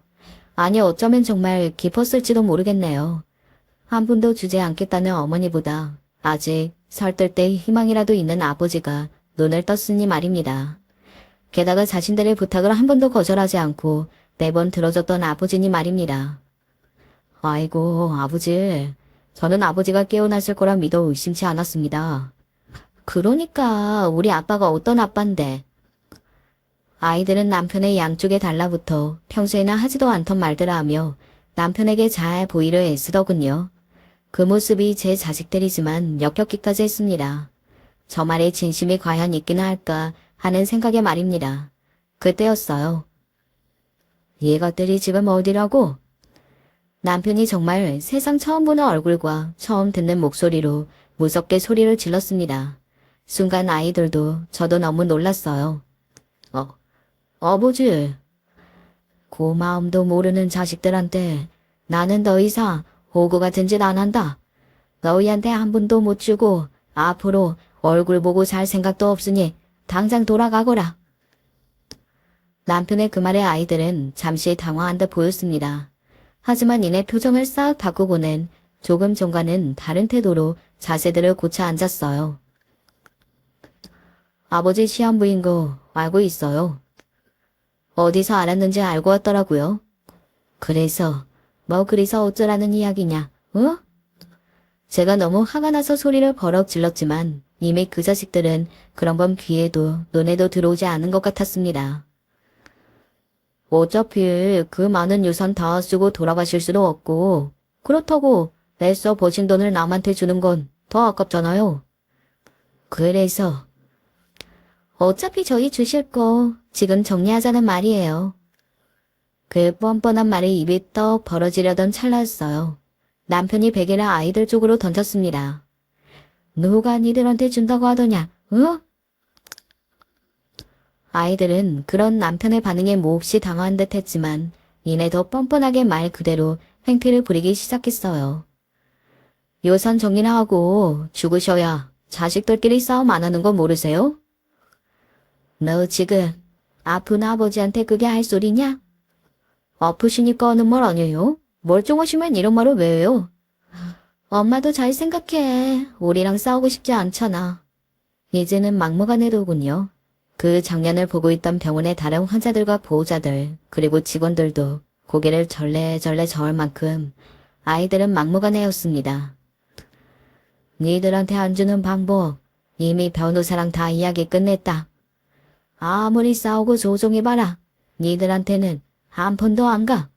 아니 어쩌면 정말 기뻤을지도 모르겠네요. 한 푼도 주지 않겠다는 어머니보다 아직 설뜰 때 희망이라도 있는 아버지가 눈을 떴으니 말입니다. 게다가 자신들의 부탁을 한 번도 거절하지 않고 매번 들어줬던 아버지니 말입니다. 아이고 아버지, 저는 아버지가 깨어났을 거라 믿어 의심치 않았습니다. 그러니까 우리 아빠가 어떤 아빠인데. 아이들은 남편의 양쪽에 달라붙어 평소에는 하지도 않던 말들을 하며 남편에게 잘 보이려 애쓰더군요. 그 모습이 제 자식들이지만 역겹기까지 했습니다. 저 말에 진심이 과연 있기는 할까 하는 생각에 말입니다. 그때였어요. 얘가들이 지금 어디라고? 남편이 정말 세상 처음 보는 얼굴과 처음 듣는 목소리로 무섭게 소리를 질렀습니다. 순간 아이들도 저도 너무 놀랐어요. 아버지. 고마움도 모르는 자식들한테 나는 더 이상 호구 같은 짓 안 한다. 너희한테 한 푼도 못 주고 앞으로 얼굴 보고 살 생각도 없으니 당장 돌아가거라. 남편의 그 말에 아이들은 잠시 당황한 듯 보였습니다. 하지만 이내 표정을 싹 바꾸고는 조금 전과는 다른 태도로 자세들을 고쳐 앉았어요. 아버지 시한부인 거 알고 있어요. 어디서 알았는지 알고 왔더라고요. 그래서 그래서 어쩌라는 이야기냐, 어? 제가 너무 화가 나서 소리를 버럭 질렀지만 이미 그 자식들은 그런 건 귀에도 눈에도 들어오지 않은 것 같았습니다. 어차피 그 많은 유산 다 쓰고 돌아가실 수도 없고 그렇다고 애써 버신 돈을 남한테 주는 건 더 아깝잖아요. 그래서 어차피 저희 주실 거 지금 정리하자는 말이에요. 그 뻔뻔한 말에 입이 떡 벌어지려던 찰나였어요. 남편이 베개를 아이들 쪽으로 던졌습니다. 누가 니들한테 준다고 하더냐, 어? 아이들은 그런 남편의 반응에 몹시 당황한 듯 했지만 이내 더 뻔뻔하게 말 그대로 횡태를 부리기 시작했어요. 요산 정리나 하고 죽으셔야 자식들끼리 싸움 안 하는 거 모르세요? 너 지금 아픈 아버지한테 그게 할 소리냐? 아프시니까 하는 말 아니에요? 멀쩡하시면 이런 말을 왜 해요? 엄마도 잘 생각해. 우리랑 싸우고 싶지 않잖아. 이제는 막무가내로군요. 그 장면을 보고 있던 병원의 다른 환자들과 보호자들 그리고 직원들도 고개를 절레절레 저을 만큼 아이들은 막무가내였습니다. 니들한테 안 주는 방법 이미 변호사랑 다 이야기 끝냈다. 아무리 싸우고 조종해봐라. 니들한테는 한 푼도 안 가.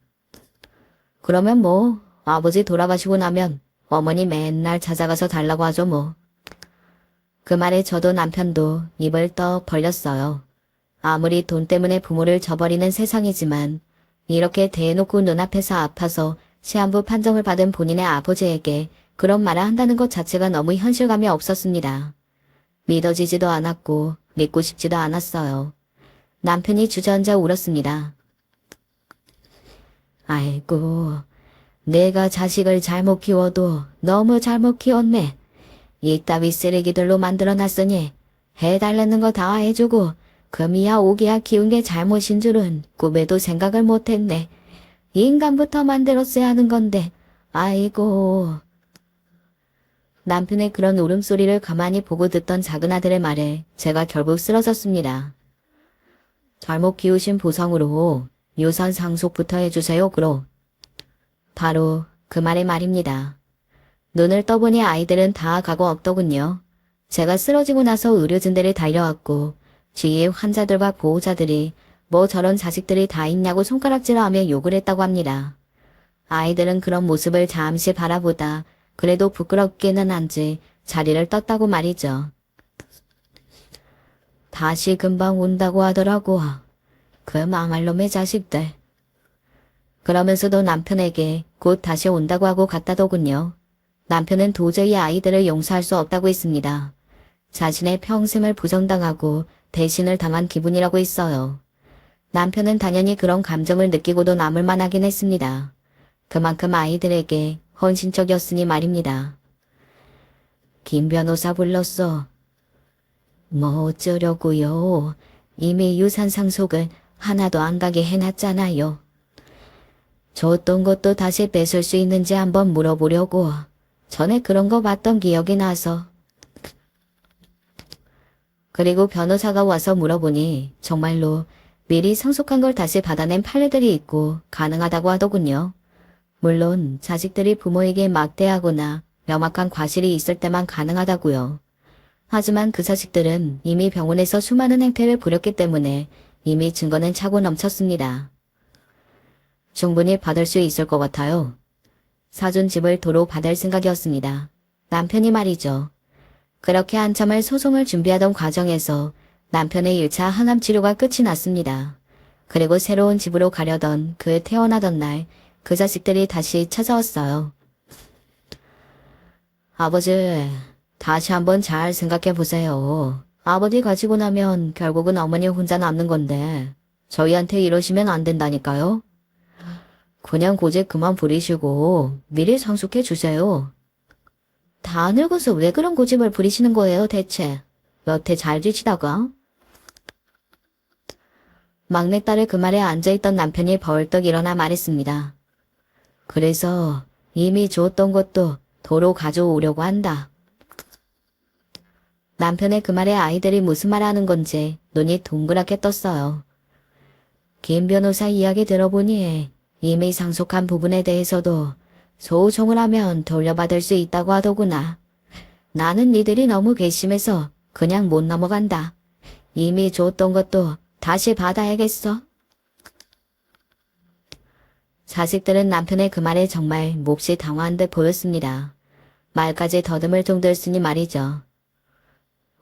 그러면 아버지 돌아가시고 나면 어머니 맨날 찾아가서 달라고 하죠 뭐. 그 말에 저도 남편도 입을 떡 벌렸어요. 아무리 돈 때문에 부모를 저버리는 세상이지만 이렇게 대놓고 눈앞에서 아파서 시한부 판정을 받은 본인의 아버지에게 그런 말을 한다는 것 자체가 너무 현실감이 없었습니다. 믿어지지도 않았고 믿고 싶지도 않았어요. 남편이 주저앉아 울었습니다. 아이고, 내가 자식을 잘못 키워도 너무 잘못 키웠네. 이따위 쓰레기들로 만들어놨으니 해달라는 거 다 해주고 금이야 오기야 키운 게 잘못인 줄은 꿈에도 생각을 못했네. 인간부터 만들었어야 하는 건데, 아이고. 남편의 그런 울음소리를 가만히 보고 듣던 작은 아들의 말에 제가 결국 쓰러졌습니다. 잘못 키우신 보상으로 유산 상속부터 해주세요, 그럼. 바로 그 말의 말입니다. 눈을 떠보니 아이들은 다 가고 없더군요. 제가 쓰러지고 나서 의료진들이 달려왔고 주위의 환자들과 보호자들이 저런 자식들이 다 있냐고 손가락질하며 욕을 했다고 합니다. 아이들은 그런 모습을 잠시 바라보다 그래도 부끄럽기는 한지 자리를 떴다고 말이죠. 다시 금방 온다고 하더라고. 그 망할 놈의 자식들. 그러면서도 남편에게 곧 다시 온다고 하고 갔다더군요. 남편은 도저히 아이들을 용서할 수 없다고 했습니다. 자신의 평생을 부정당하고 배신을 당한 기분이라고 했어요. 남편은 당연히 그런 감정을 느끼고도 남을 만하긴 했습니다. 그만큼 아이들에게 헌신적이었으니 말입니다. 김 변호사 불렀어. 뭐 어쩌려고요. 이미 유산 상속을 하나도 안 가게 해놨잖아요. 줬던 것도 다시 뺏을 수 있는지 한번 물어보려고. 전에 그런 거 봤던 기억이 나서. 그리고 변호사가 와서 물어보니 정말로 미리 상속한 걸 다시 받아낸 판례들이 있고 가능하다고 하더군요. 물론 자식들이 부모에게 막대하거나 명확한 과실이 있을 때만 가능하다고요. 하지만 그 자식들은 이미 병원에서 수많은 행패를 부렸기 때문에 이미 증거는 차고 넘쳤습니다. 충분히 받을 수 있을 것 같아요. 사준 집을 도로 받을 생각이었습니다. 남편이 말이죠. 그렇게 한참을 소송을 준비하던 과정에서 남편의 1차 항암 치료가 끝이 났습니다. 그리고 새로운 집으로 가려던 그 태어나던 날 그 자식들이 다시 찾아왔어요. 아버지, 다시 한번 잘 생각해 보세요. 아버지 가지고 나면 결국은 어머니 혼자 남는 건데 저희한테 이러시면 안 된다니까요. 그냥 고집 그만 부리시고 미리 상속해 주세요. 다 늙어서 왜 그런 고집을 부리시는 거예요 대체? 여태 잘 지시다가? 막내딸의 그 말에 앉아있던 남편이 벌떡 일어나 말했습니다. 그래서 이미 줬던 것도 도로 가져오려고 한다. 남편의 그 말에 아이들이 무슨 말 하는 건지 눈이 동그랗게 떴어요. 김 변호사 이야기 들어보니 이미 상속한 부분에 대해서도 소송을 하면 돌려받을 수 있다고 하더구나. 나는 니들이 너무 괘씸해서 그냥 못 넘어간다. 이미 줬던 것도 다시 받아야겠어. 자식들은 남편의 그 말에 정말 몹시 당황한 듯 보였습니다. 말까지 더듬을 정도였으니 말이죠.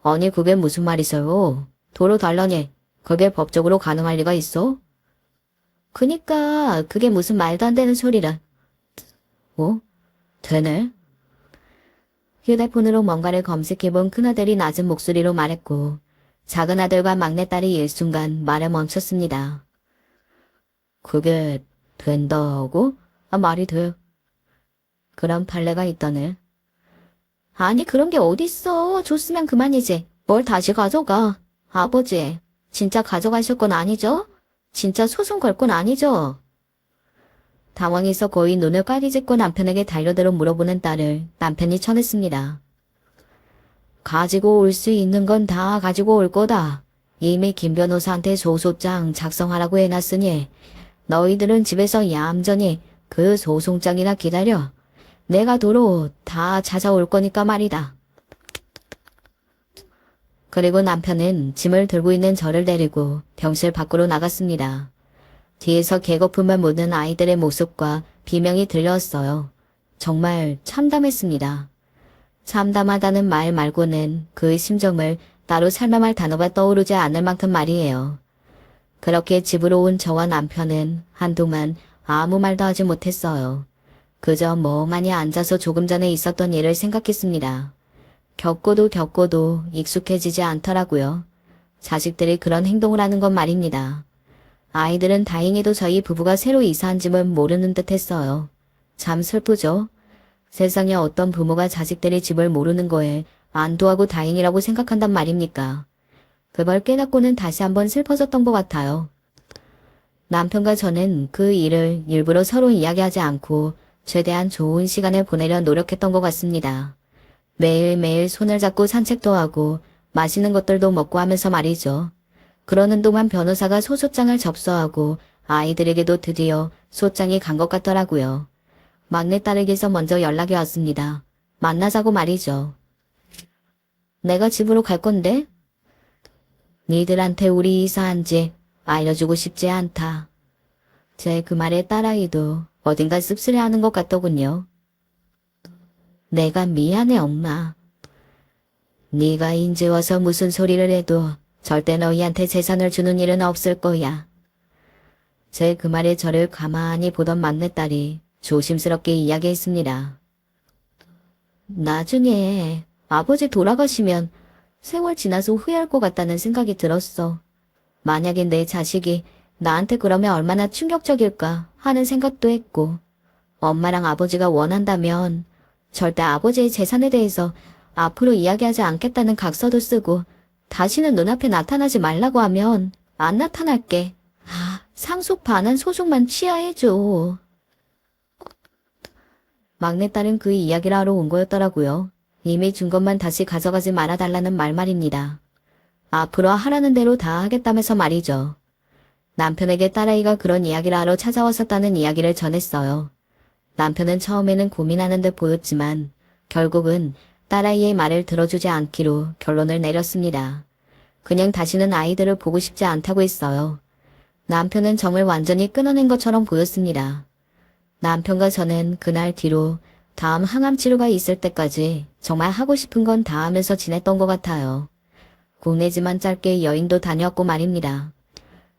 아니 그게 무슨 말이세요? 도로 달라니 그게 법적으로 가능할 리가 있어? 그니까 그게 무슨 말도 안 되는 소리라. 어? 되네? 휴대폰으로 뭔가를 검색해본 큰아들이 낮은 목소리로 말했고 작은 아들과 막내딸이 일순간 말을 멈췄습니다. 그게 된다고? 말이 돼. 그런 판례가 있다네. 아니 그런 게 어딨어. 줬으면 그만이지. 뭘 다시 가져가. 아버지, 진짜 가져가실 건 아니죠? 진짜 소송 걸 건 아니죠? 당황해서 거의 눈을 까리짓고 남편에게 달려들어 물어보는 딸을 남편이 쳐냈습니다. 가지고 올 수 있는 건 다 가지고 올 거다. 이미 김 변호사한테 소송장 작성하라고 해놨으니 너희들은 집에서 얌전히 그 소송장이나 기다려. 내가 도로 다 찾아올 거니까 말이다. 그리고 남편은 짐을 들고 있는 저를 데리고 병실 밖으로 나갔습니다. 뒤에서 개거품을 묻는 아이들의 모습과 비명이 들려왔어요. 정말 참담했습니다. 참담하다는 말 말고는 그의 심정을 따로 설명할 단어가 떠오르지 않을 만큼 말이에요. 그렇게 집으로 온 저와 남편은 한동안 아무 말도 하지 못했어요. 그저 멍하니 앉아서 조금 전에 있었던 일을 생각했습니다. 겪고도 익숙해지지 않더라고요. 자식들이 그런 행동을 하는 건 말입니다. 아이들은 다행히도 저희 부부가 새로 이사한 집은 모르는 듯 했어요. 참 슬프죠? 세상에 어떤 부모가 자식들이 집을 모르는 거에 안도하고 다행이라고 생각한단 말입니까? 그걸 깨닫고는 다시 한번 슬퍼졌던 것 같아요. 남편과 저는 그 일을 일부러 서로 이야기하지 않고 최대한 좋은 시간을 보내려 노력했던 것 같습니다. 매일매일 손을 잡고 산책도 하고 맛있는 것들도 먹고 하면서 말이죠. 그러는 동안 변호사가 소소장을 접수하고 아이들에게도 드디어 소장이 간 것 같더라고요. 막내딸에게서 먼저 연락이 왔습니다. 만나자고 말이죠. 내가 집으로 갈 건데? 니들한테 우리 이사한 지 알려주고 싶지 않다. 제 그 말에 딸아이도 어딘가 씁쓸해하는 것 같더군요. 내가 미안해 엄마. 네가 인제 와서 무슨 소리를 해도 절대 너희한테 재산을 주는 일은 없을 거야. 제 그 말에 저를 가만히 보던 막내딸이 조심스럽게 이야기했습니다. 나중에 아버지 돌아가시면 세월 지나서 후회할 것 같다는 생각이 들었어. 만약에 내 자식이 나한테 그러면 얼마나 충격적일까 하는 생각도 했고, 엄마랑 아버지가 원한다면 절대 아버지의 재산에 대해서 앞으로 이야기하지 않겠다는 각서도 쓰고, 다시는 눈앞에 나타나지 말라고 하면 안 나타날게. 상속 반환 소송만 취하해줘. 막내딸은 그 이야기를 하러 온 거였더라고요. 이미 준 것만 다시 가져가지 말아달라는 말입니다. 앞으로 하라는 대로 다 하겠다면서 말이죠. 남편에게 딸아이가 그런 이야기를 하러 찾아왔었다는 이야기를 전했어요. 남편은 처음에는 고민하는 듯 보였지만 결국은 딸아이의 말을 들어주지 않기로 결론을 내렸습니다. 그냥 다시는 아이들을 보고 싶지 않다고 했어요. 남편은 정을 완전히 끊어낸 것처럼 보였습니다. 남편과 저는 그날 뒤로 다음 항암 치료가 있을 때까지 정말 하고 싶은 건 다 하면서 지냈던 것 같아요. 국내지만 짧게 여행도 다녀왔고 말입니다.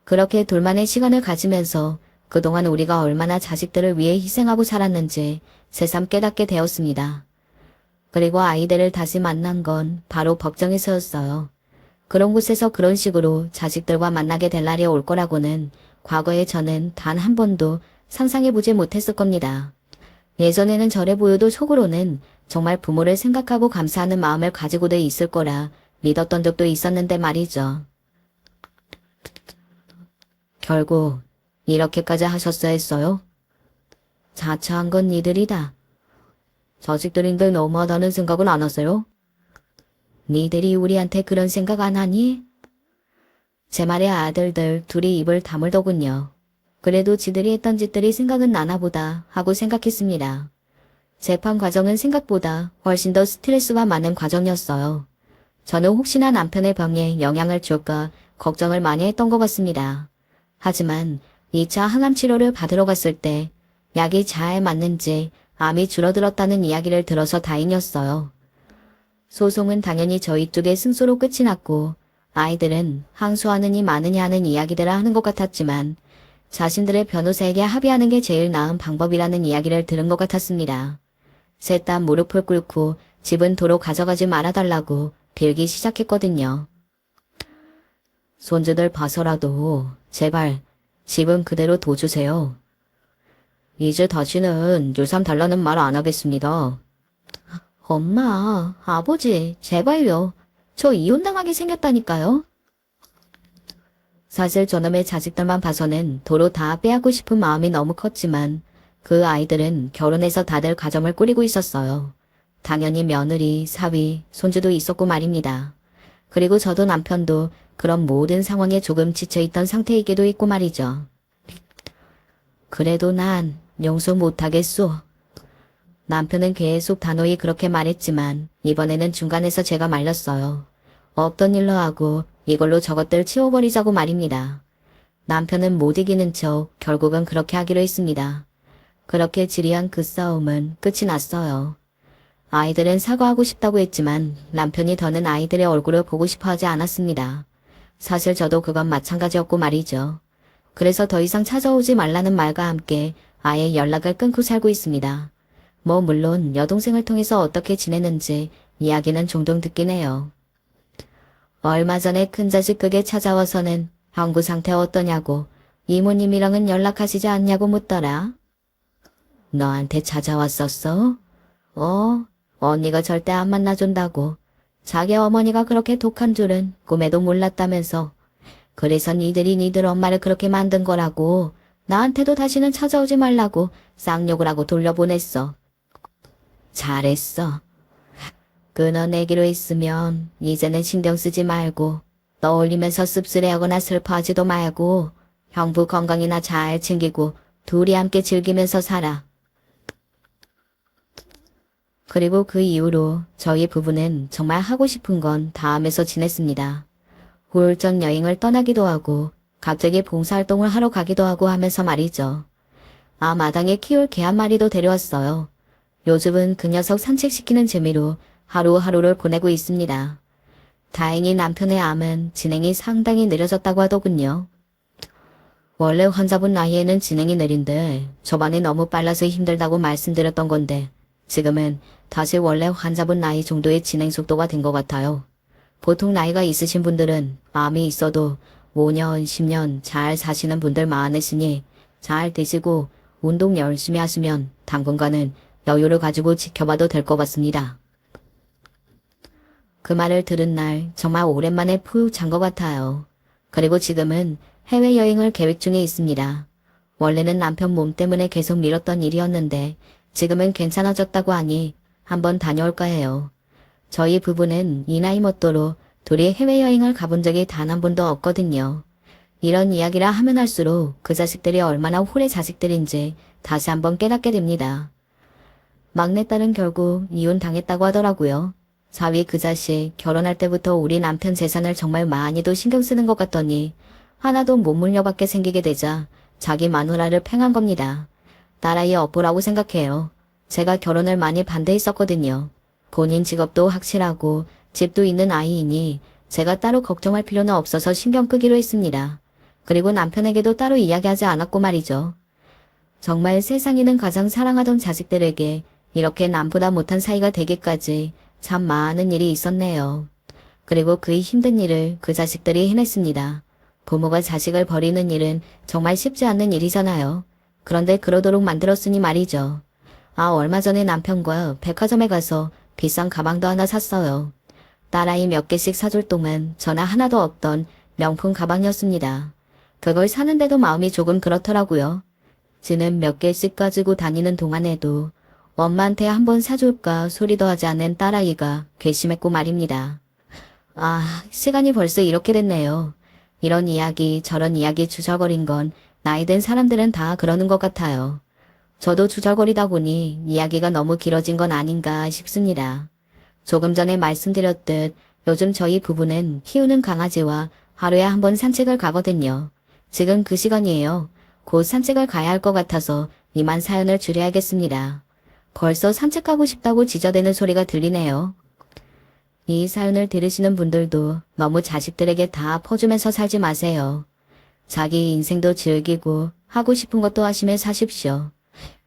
그렇게 둘만의 시간을 가지면서 그동안 우리가 얼마나 자식들을 위해 희생하고 살았는지 새삼 깨닫게 되었습니다. 그리고 아이들을 다시 만난 건 바로 법정에서였어요. 그런 곳에서 그런 식으로 자식들과 만나게 될 날이 올 거라고는 과거에 저는 단 한 번도 상상해보지 못했을 겁니다. 예전에는 저래 보여도 속으로는 정말 부모를 생각하고 감사하는 마음을 가지고도 있을 거라 믿었던 적도 있었는데 말이죠. 결국 이렇게까지 하셨어야 했어요? 자처한 건 니들이다. 자식들인데 너무하다는 생각은 안 하세요? 니들이 우리한테 그런 생각 안 하니? 제 말에 아들들 둘이 입을 다물더군요. 그래도 지들이 했던 짓들이 생각은 나나 보다 하고 생각했습니다. 재판 과정은 생각보다 훨씬 더 스트레스가 많은 과정이었어요. 저는 혹시나 남편의 병에 영향을 줄까 걱정을 많이 했던 것 같습니다. 하지만 2차 항암 치료를 받으러 갔을 때 약이 잘 맞는지 암이 줄어들었다는 이야기를 들어서 다행이었어요. 소송은 당연히 저희 쪽의 승소로 끝이 났고 아이들은 항소하느니 마느니 하는 이야기들을 하는 것 같았지만 자신들의 변호사에게 합의하는 게 제일 나은 방법이라는 이야기를 들은 것 같았습니다. 셋 다 무릎을 꿇고 집은 도로 가져가지 말아달라고 빌기 시작했거든요. 손주들 봐서라도 제발 집은 그대로 둬주세요. 이제 다시는 유산 달라는 말 안 하겠습니다. 엄마, 아버지, 제발요. 저 이혼당하게 생겼다니까요. 사실 저놈의 자식들만 봐서는 도로 다 빼앗고 싶은 마음이 너무 컸지만 그 아이들은 결혼해서 다들 가정을 꾸리고 있었어요. 당연히 며느리, 사위, 손주도 있었고 말입니다. 그리고 저도 남편도 그런 모든 상황에 조금 지쳐있던 상태이기도 했고 말이죠. 그래도 난 용서 못하겠소. 남편은 계속 단호히 그렇게 말했지만 이번에는 중간에서 제가 말렸어요. 없던 일로 하고 이걸로 저것들 치워버리자고 말입니다. 남편은 못 이기는 척 결국은 그렇게 하기로 했습니다. 그렇게 지리한 그 싸움은 끝이 났어요. 아이들은 사과하고 싶다고 했지만 남편이 더는 아이들의 얼굴을 보고 싶어 하지 않았습니다. 사실 저도 그건 마찬가지였고 말이죠. 그래서 더 이상 찾아오지 말라는 말과 함께 아예 연락을 끊고 살고 있습니다. 뭐 물론 여동생을 통해서 어떻게 지내는지 이야기는 종종 듣긴 해요. 얼마 전에 큰자식 그게 찾아와서는 형부 상태 어떠냐고 이모님이랑은 연락하시지 않냐고 묻더라. 너한테 찾아왔었어? 언니가 절대 안 만나준다고. 자기 어머니가 그렇게 독한 줄은 꿈에도 몰랐다면서. 그래서 니들 엄마를 그렇게 만든 거라고. 나한테도 다시는 찾아오지 말라고 쌍욕을 하고 돌려보냈어. 잘했어. 끊어내기로 했으면 이제는 신경 쓰지 말고 떠올리면서 씁쓸해하거나 슬퍼하지도 말고 형부 건강이나 잘 챙기고 둘이 함께 즐기면서 살아. 그리고 그 이후로 저희 부부는 정말 하고 싶은 건 다 하면서 지냈습니다. 후울전 여행을 떠나기도 하고 갑자기 봉사활동을 하러 가기도 하고 하면서 말이죠. 마당에 키울 개 한 마리도 데려왔어요. 요즘은 그 녀석 산책시키는 재미로 하루하루를 보내고 있습니다. 다행히 남편의 암은 진행이 상당히 느려졌다고 하더군요. 원래 환자분 나이에는 진행이 느린데 저번에 너무 빨라서 힘들다고 말씀드렸던 건데 지금은 다시 원래 환자분 나이 정도의 진행 속도가 된 것 같아요. 보통 나이가 있으신 분들은 암이 있어도 5년, 10년 잘 사시는 분들 많으시니 잘 드시고 운동 열심히 하시면 당분간은 여유를 가지고 지켜봐도 될 것 같습니다. 그 말을 들은 날 정말 오랜만에 푹 잔 것 같아요. 그리고 지금은 해외여행을 계획 중에 있습니다. 원래는 남편 몸 때문에 계속 미뤘던 일이었는데 지금은 괜찮아졌다고 하니 한번 다녀올까 해요. 저희 부부는 이 나이 먹도록 둘이 해외여행을 가본 적이 단 한 번도 없거든요. 이런 이야기라 하면 할수록 그 자식들이 얼마나 홀의 자식들인지 다시 한번 깨닫게 됩니다. 막내딸은 결국 이혼당했다고 하더라고요. 사위 그 자식 결혼할 때부터 우리 남편 재산을 정말 많이도 신경 쓰는 것 같더니 하나도 못 물려받게 생기게 되자 자기 마누라를 팽한 겁니다. 딸아이 업보라고 생각해요. 제가 결혼을 많이 반대했었거든요. 본인 직업도 확실하고 집도 있는 아이이니 제가 따로 걱정할 필요는 없어서 신경 끄기로 했습니다. 그리고 남편에게도 따로 이야기하지 않았고 말이죠. 정말 세상에는 가장 사랑하던 자식들에게 이렇게 남보다 못한 사이가 되기까지 참 많은 일이 있었네요. 그리고 그 힘든 일을 그 자식들이 해냈습니다. 부모가 자식을 버리는 일은 정말 쉽지 않는 일이잖아요. 그런데 그러도록 만들었으니 말이죠. 얼마 전에 남편과 백화점에 가서 비싼 가방도 하나 샀어요. 딸아이 몇 개씩 사줄 동안 전화 하나도 없던 명품 가방이었습니다. 그걸 사는데도 마음이 조금 그렇더라고요. 지는 몇 개씩 가지고 다니는 동안에도 엄마한테 한번 사줄까 소리도 하지 않는 딸아이가 괘씸했고 말입니다. 시간이 벌써 이렇게 됐네요. 이런 이야기 저런 이야기 주저거린 건 나이 든 사람들은 다 그러는 것 같아요. 저도 주저거리다 보니 이야기가 너무 길어진 건 아닌가 싶습니다. 조금 전에 말씀드렸듯 요즘 저희 부부는 키우는 강아지와 하루에 한 번 산책을 가거든요. 지금 그 시간이에요. 곧 산책을 가야 할 것 같아서 이만 사연을 줄여야겠습니다. 벌써 산책하고 싶다고 지저대는 소리가 들리네요. 이 사연을 들으시는 분들도 너무 자식들에게 다 퍼주면서 살지 마세요. 자기 인생도 즐기고 하고 싶은 것도 하시며 사십시오.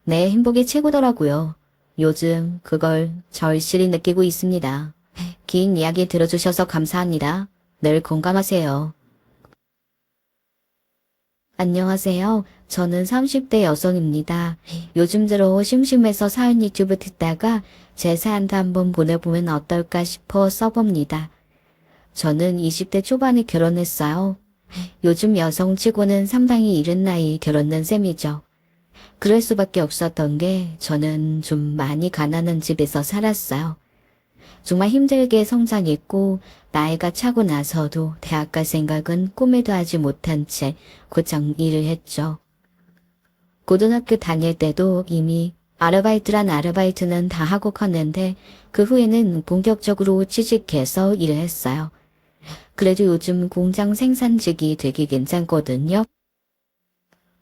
내 행복이 최고더라고요. 요즘 그걸 절실히 느끼고 있습니다. 긴 이야기 들어주셔서 감사합니다. 늘 건강하세요. 안녕하세요. 저는 30대 여성입니다. 요즘 들어 심심해서 사연 유튜브 듣다가 제 사연도 한번 보내보면 어떨까 싶어 써봅니다. 저는 20대 초반에 결혼했어요. 요즘 여성치고는 상당히 이른 나이 결혼한 셈이죠. 그럴 수밖에 없었던 게 저는 좀 많이 가난한 집에서 살았어요. 정말 힘들게 성장했고 나이가 차고 나서도 대학 갈 생각은 꿈에도 하지 못한 채 곧장 일을 했죠. 고등학교 다닐 때도 이미 아르바이트란 아르바이트는 다 하고 컸는데 그 후에는 본격적으로 취직해서 일을 했어요. 그래도 요즘 공장 생산직이 되게 괜찮거든요.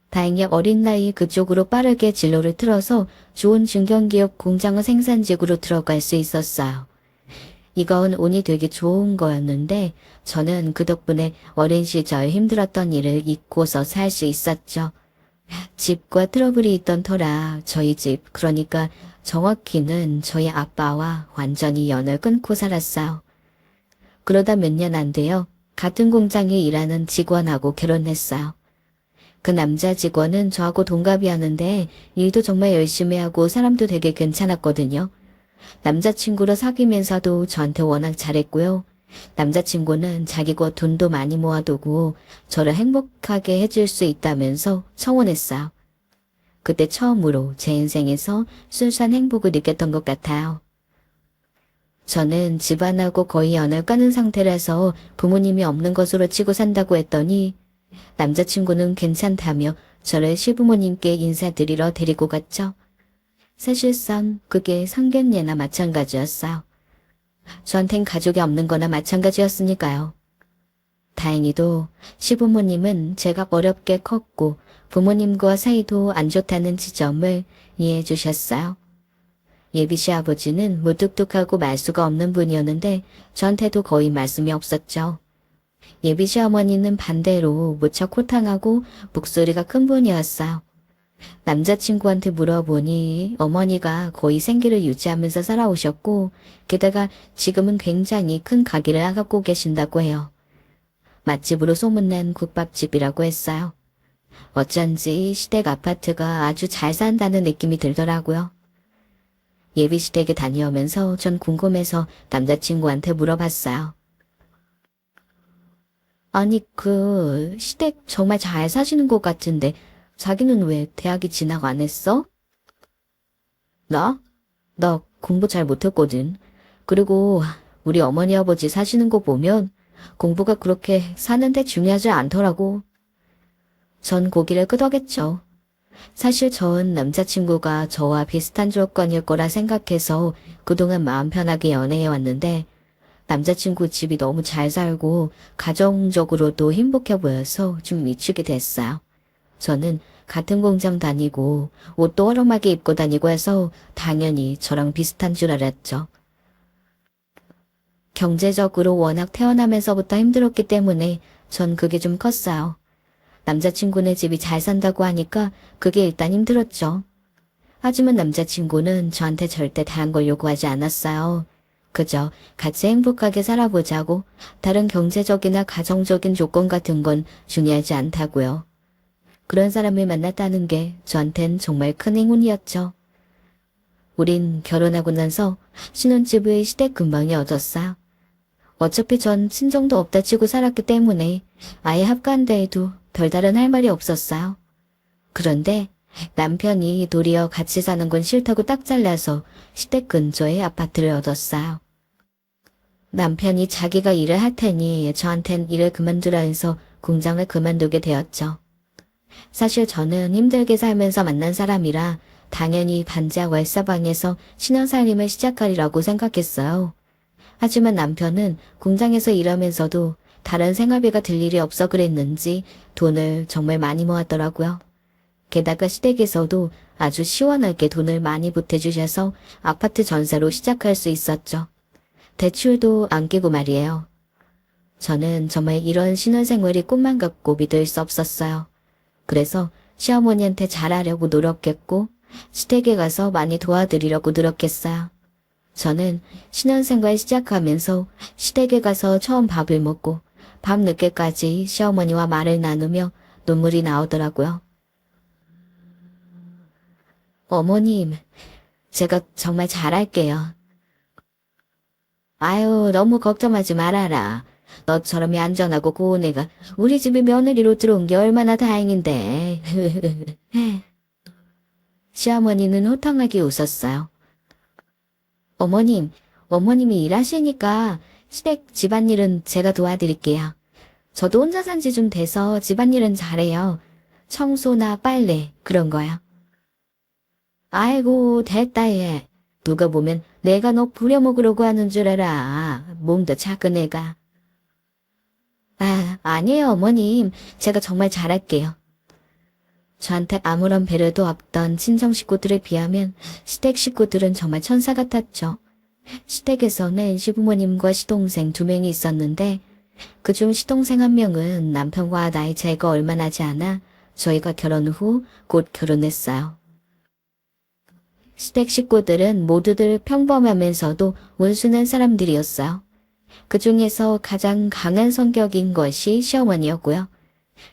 다행히 어린 나이 그쪽으로 빠르게 진로를 틀어서 좋은 중견기업 공장 생산직으로 들어갈 수 있었어요. 이건 운이 되게 좋은 거였는데 저는 그 덕분에 어린 시절 힘들었던 일을 잊고서 살 수 있었죠. 집과 트러블이 있던 터라 저희 집, 그러니까 정확히는 저희 아빠와 완전히 연을 끊고 살았어요. 그러다 몇 년 안 돼요. 같은 공장에 일하는 직원하고 결혼했어요. 그 남자 직원은 저하고 동갑이었는데 일도 정말 열심히 하고 사람도 되게 괜찮았거든요. 남자친구로 사귀면서도 저한테 워낙 잘했고요. 남자친구는 자기가 돈도 많이 모아두고 저를 행복하게 해줄 수 있다면서 청혼했어요. 그때 처음으로 제 인생에서 순수한 행복을 느꼈던 것 같아요. 저는 집안하고 거의 연을 까는 상태라서 부모님이 없는 것으로 치고 산다고 했더니 남자친구는 괜찮다며 저를 시부모님께 인사드리러 데리고 갔죠. 사실상 그게 상견례나 마찬가지였어요. 저한텐 가족이 없는 거나 마찬가지였으니까요. 다행히도 시부모님은 제가 어렵게 컸고 부모님과 사이도 안 좋다는 지점을 이해해 주셨어요. 예비씨 아버지는 무뚝뚝하고 말수가 없는 분이었는데 저한테도 거의 말씀이 없었죠. 예비씨 어머니는 반대로 무척 호탕하고 목소리가 큰 분이었어요. 남자친구한테 물어보니 어머니가 거의 생계를 유지하면서 살아오셨고 게다가 지금은 굉장히 큰 가게를 갖고 계신다고 해요. 맛집으로 소문난 국밥집이라고 했어요. 어쩐지 시댁 아파트가 아주 잘 산다는 느낌이 들더라고요. 예비 시댁에 다녀오면서 전 궁금해서 남자친구한테 물어봤어요. 아니, 시댁 정말 잘 사시는 것 같은데 자기는 왜 대학이 진학 안 했어? 나? 나 공부 잘 못했거든. 그리고 우리 어머니 아버지 사시는 거 보면 공부가 그렇게 사는데 중요하지 않더라고. 전 고개를 끄덕였죠. 사실 전 남자친구가 저와 비슷한 조건일 거라 생각해서 그동안 마음 편하게 연애해왔는데 남자친구 집이 너무 잘 살고 가정적으로도 행복해 보여서 좀 미치게 됐어요. 저는 같은 공장 다니고 옷도 허름하게 입고 다니고 해서 당연히 저랑 비슷한 줄 알았죠. 경제적으로 워낙 태어나면서부터 힘들었기 때문에 전 그게 좀 컸어요. 남자친구네 집이 잘 산다고 하니까 그게 일단 힘들었죠. 하지만 남자친구는 저한테 절대 다른 걸 요구하지 않았어요. 그저 같이 행복하게 살아보자고 다른 경제적이나 가정적인 조건 같은 건 중요하지 않다고요. 그런 사람을 만났다는 게 저한텐 정말 큰 행운이었죠. 우린 결혼하고 나서 신혼집을 시댁 근방에 얻었어요. 어차피 전 친정도 없다 치고 살았기 때문에 아예 합가한다 해도 별다른 할 말이 없었어요. 그런데 남편이 도리어 같이 사는 건 싫다고 딱 잘라서 시댁 근처에 아파트를 얻었어요. 남편이 자기가 일을 할 테니 저한텐 일을 그만두라 해서 공장을 그만두게 되었죠. 사실 저는 힘들게 살면서 만난 사람이라 당연히 반지하 월사방에서 신혼살림을 시작하리라고 생각했어요. 하지만 남편은 공장에서 일하면서도 다른 생활비가 들 일이 없어 그랬는지 돈을 정말 많이 모았더라고요. 게다가 시댁에서도 아주 시원하게 돈을 많이 보태주셔서 아파트 전세로 시작할 수 있었죠. 대출도 안 끼고 말이에요. 저는 정말 이런 신혼생활이 꿈만 같고 믿을 수 없었어요. 그래서 시어머니한테 잘하려고 노력했고 시댁에 가서 많이 도와드리려고 노력했어요. 저는 신혼생활 시작하면서 시댁에 가서 처음 밥을 먹고 밤늦게까지 시어머니와 말을 나누며 눈물이 나오더라고요. 어머님, 제가 정말 잘할게요. 아유, 너무 걱정하지 말아라. 너처럼 얌전하고 고운 애가 우리 집에 며느리로 들어온 게 얼마나 다행인데. 시어머니는 호탕하게 웃었어요. 어머님이 일하시니까 시댁 집안일은 제가 도와드릴게요. 저도 혼자 산 지 좀 돼서 집안일은 잘해요. 청소나 빨래 그런 거요. 아이고 됐다 얘. 누가 보면 내가 너 부려먹으려고 하는 줄 알아. 몸도 작은 애가. 아, 아니에요 어머님. 제가 정말 잘할게요. 저한테 아무런 배려도 없던 친정 식구들에 비하면 시댁 식구들은 정말 천사 같았죠. 시댁에서는 시부모님과 시동생 2명이 있었는데 그중 시동생 1명은 남편과 나이 차이가 얼마 나지 않아 저희가 결혼 후 곧 결혼했어요. 시댁 식구들은 모두들 평범하면서도 온순한 사람들이었어요. 그 중에서 가장 강한 성격인 것이 시어머니였고요.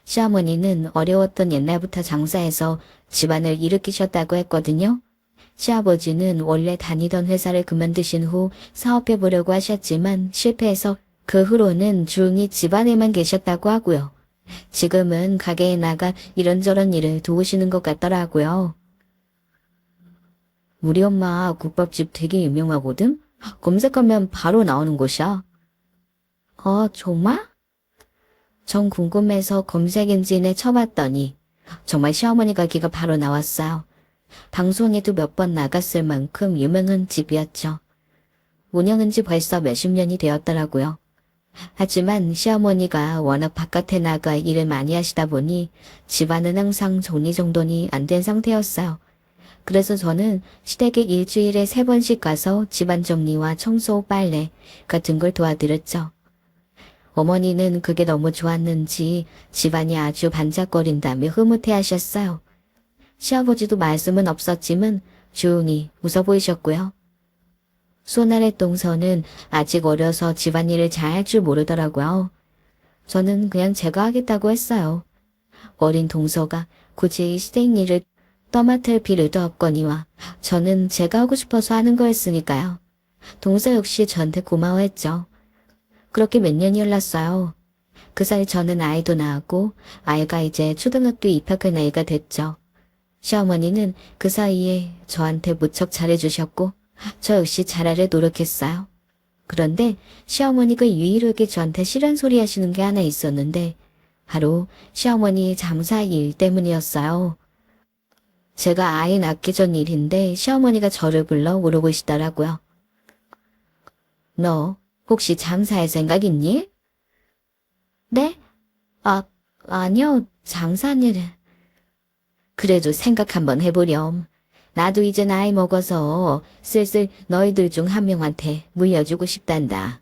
시어머니는 어려웠던 옛날부터 장사해서 집안을 일으키셨다고 했거든요. 시아버지는 원래 다니던 회사를 그만두신 후 사업해보려고 하셨지만 실패해서 그 후로는 조용히 집안에만 계셨다고 하고요. 지금은 가게에 나가 이런저런 일을 도우시는 것 같더라고요. 우리 엄마 국밥집 되게 유명하거든? 검색하면 바로 나오는 곳이야. 정말? 전 궁금해서 검색 엔진에 쳐봤더니 정말 시어머니 가게가 바로 나왔어요. 방송에도 몇 번 나갔을 만큼 유명한 집이었죠. 운영한 지 벌써 몇십 년이 되었더라고요. 하지만 시어머니가 워낙 바깥에 나가 일을 많이 하시다 보니 집안은 항상 정리정돈이 안 된 상태였어요. 그래서 저는 시댁에 일주일에 3번씩 가서 집안 정리와 청소, 빨래 같은 걸 도와드렸죠. 어머니는 그게 너무 좋았는지 집안이 아주 반짝거린다며 흐뭇해하셨어요. 시아버지도 말씀은 없었지만 조용히 웃어 보이셨고요. 손아래 동서는 아직 어려서 집안일을 잘 할 줄 모르더라고요. 저는 그냥 제가 하겠다고 했어요. 어린 동서가 굳이 시댁 일을 떠맡을 필요도 없거니와 저는 제가 하고 싶어서 하는 거였으니까요. 동서 역시 저한테 고마워했죠. 그렇게 몇 년이 흘렀어요. 그 사이 저는 아이도 낳았고 아이가 이제 초등학교 입학할 나이가 됐죠. 시어머니는 그 사이에 저한테 무척 잘해주셨고 저 역시 잘하려 노력했어요. 그런데 시어머니가 유일하게 저한테 싫은 소리 하시는 게 하나 있었는데 바로 시어머니 장사 일 때문이었어요. 제가 아이 낳기 전 일인데 시어머니가 저를 불러 물어보시더라고요. 너 혹시 장사할 생각 있니? 네? 아니요. 장사는. 그래도 생각 한번 해보렴. 나도 이제 나이 먹어서 슬슬 너희들 중 한 명한테 물려주고 싶단다.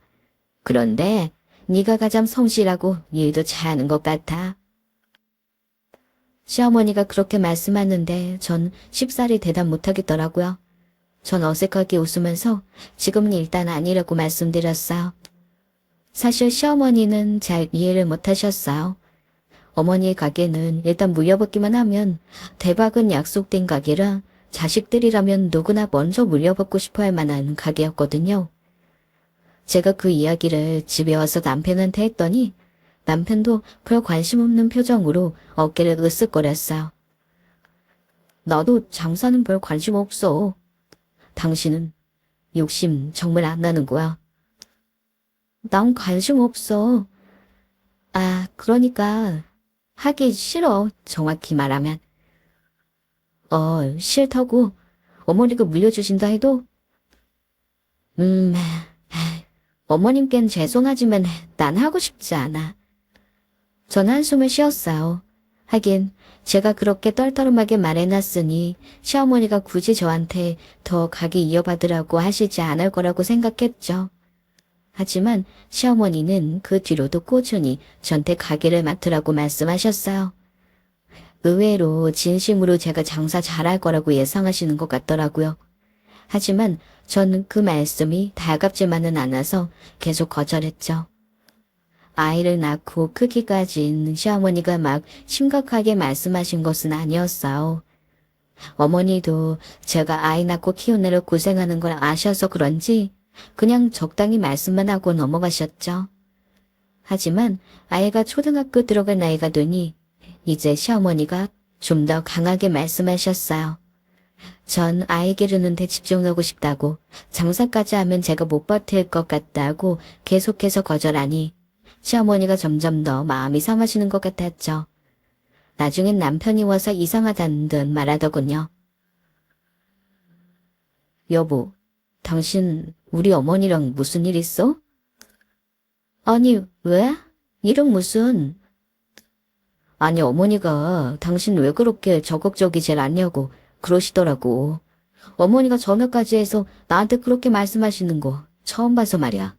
그런데 네가 가장 성실하고 일도 잘하는 것 같아. 시어머니가 그렇게 말씀하는데 전 쉽사리 대답 못하겠더라고요. 전 어색하게 웃으면서 지금은 일단 아니라고 말씀드렸어요. 사실 시어머니는 잘 이해를 못하셨어요. 어머니의 가게는 일단 물려받기만 하면 대박은 약속된 가게라 자식들이라면 누구나 먼저 물려받고 싶어 할 만한 가게였거든요. 제가 그 이야기를 집에 와서 남편한테 했더니 남편도 별 관심 없는 표정으로 어깨를 으쓱거렸어요. 나도 장사는 별 관심 없어. 당신은 욕심 정말 안 나는 거야. 난 관심 없어. 그러니까 하기 싫어. 정확히 말하면. 싫다고 어머니가 물려주신다 해도 어머님께는 죄송하지만 난 하고 싶지 않아. 전 한숨을 쉬었어요. 하긴 제가 그렇게 떨떠름하게 말해놨으니 시어머니가 굳이 저한테 더 가게 이어받으라고 하시지 않을 거라고 생각했죠. 하지만 시어머니는 그 뒤로도 꾸준히 저한테 가게를 맡으라고 말씀하셨어요. 의외로 진심으로 제가 장사 잘할 거라고 예상하시는 것 같더라고요. 하지만 저는 그 말씀이 달갑지만은 않아서 계속 거절했죠. 아이를 낳고 크기까진 시어머니가 막 심각하게 말씀하신 것은 아니었어요. 어머니도 제가 아이 낳고 키우느라 고생하는 걸 아셔서 그런지 그냥 적당히 말씀만 하고 넘어가셨죠. 하지만 아이가 초등학교 들어갈 나이가 되니 이제 시어머니가 좀 더 강하게 말씀하셨어요. 전 아이 기르는데 집중하고 싶다고 장사까지 하면 제가 못 버틸 것 같다고 계속해서 거절하니 시어머니가 점점 더 마음이 상하시는 것 같았죠. 나중엔 남편이 와서 이상하다는 듯 말하더군요. 여보, 당신 우리 어머니랑 무슨 일 있어? 아니, 왜? 일은 무슨... 아니, 어머니가 당신 왜 그렇게 적극적이질 않냐고 그러시더라고. 어머니가 전화까지 해서 나한테 그렇게 말씀하시는 거 처음 봐서 말이야.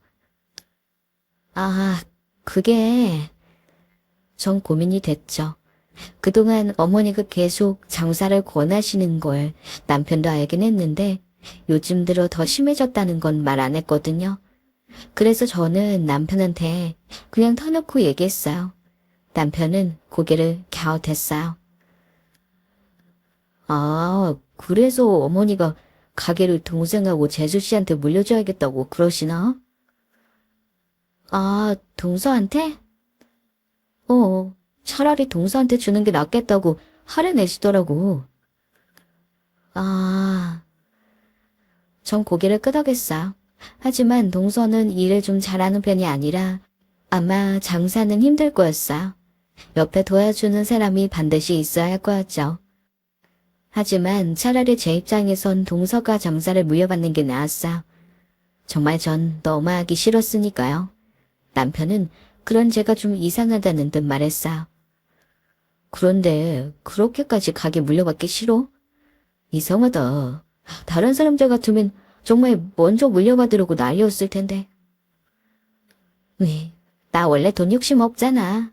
그게... 전 고민이 됐죠. 그동안 어머니가 계속 장사를 권하시는 걸 남편도 알긴 했는데 요즘 들어 더 심해졌다는 건 말 안 했거든요. 그래서 저는 남편한테 그냥 터놓고 얘기했어요. 남편은 고개를 갸웃했어요. 그래서 어머니가 가게를 동생하고 재수 씨한테 물려줘야겠다고 그러시나? 동서한테? 차라리 동서한테 주는 게 낫겠다고 화를 내시더라고. 전 고개를 끄덕였어요. 하지만 동서는 일을 좀 잘하는 편이 아니라 아마 장사는 힘들 거였어요. 옆에 도와주는 사람이 반드시 있어야 할 거였죠. 하지만 차라리 제 입장에선 동서가 장사를 물려받는 게 나았어요. 정말 전 너무 하기 싫었으니까요. 남편은 그런 제가 좀 이상하다는 듯 말했어요. 그런데 그렇게까지 가게 물려받기 싫어? 이상하다. 다른 사람들 같으면 정말 먼저 물려받으려고 난리였을 텐데. 나 원래 돈 욕심 없잖아.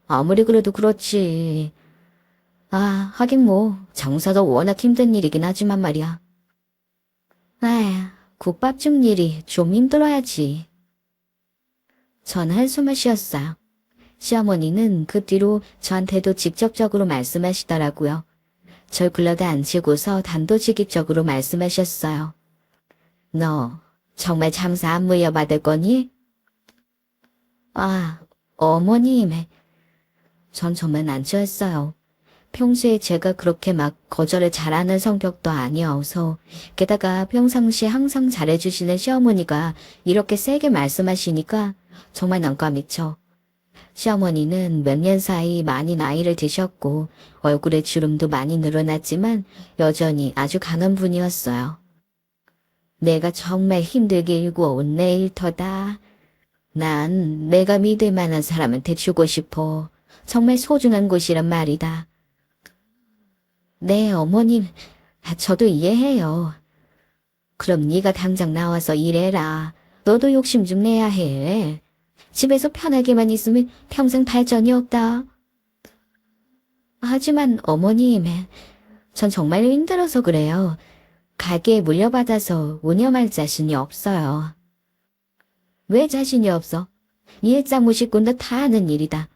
아무리 그래도 그렇지. 하긴 뭐 장사도 워낙 힘든 일이긴 하지만 말이야. 국밥 줍 일이 좀 힘들어야지. 전 한숨을 쉬었어요. 시어머니는 그 뒤로 저한테도 직접적으로 말씀하시더라고요. 절 불러다 앉히고서 단도직입적으로 말씀하셨어요. 너 정말 장사 안 물려받을 거니? 아, 어머님. 전 정말 난처했어요. 평소에 제가 그렇게 막 거절을 잘하는 성격도 아니어서 게다가 평상시에 항상 잘해주시는 시어머니가 이렇게 세게 말씀하시니까 정말 난감했죠. 시어머니는 몇 년 사이 많이 나이를 드셨고 얼굴에 주름도 많이 늘어났지만 여전히 아주 강한 분이었어요. 내가 정말 힘들게 일구어온 내 일터다. 난 내가 믿을 만한 사람한테 주고 싶어. 정말 소중한 곳이란 말이다. 네, 어머님. 저도 이해해요. 그럼 네가 당장 나와서 일해라. 너도 욕심 좀 내야 해. 집에서 편하게만 있으면 평생 발전이 없다. 하지만 어머님, 전 정말 힘들어서 그래요. 가게에 물려받아서 운영할 자신이 없어요. 왜 자신이 없어? 일장 무식꾼도 다 하는 일이다.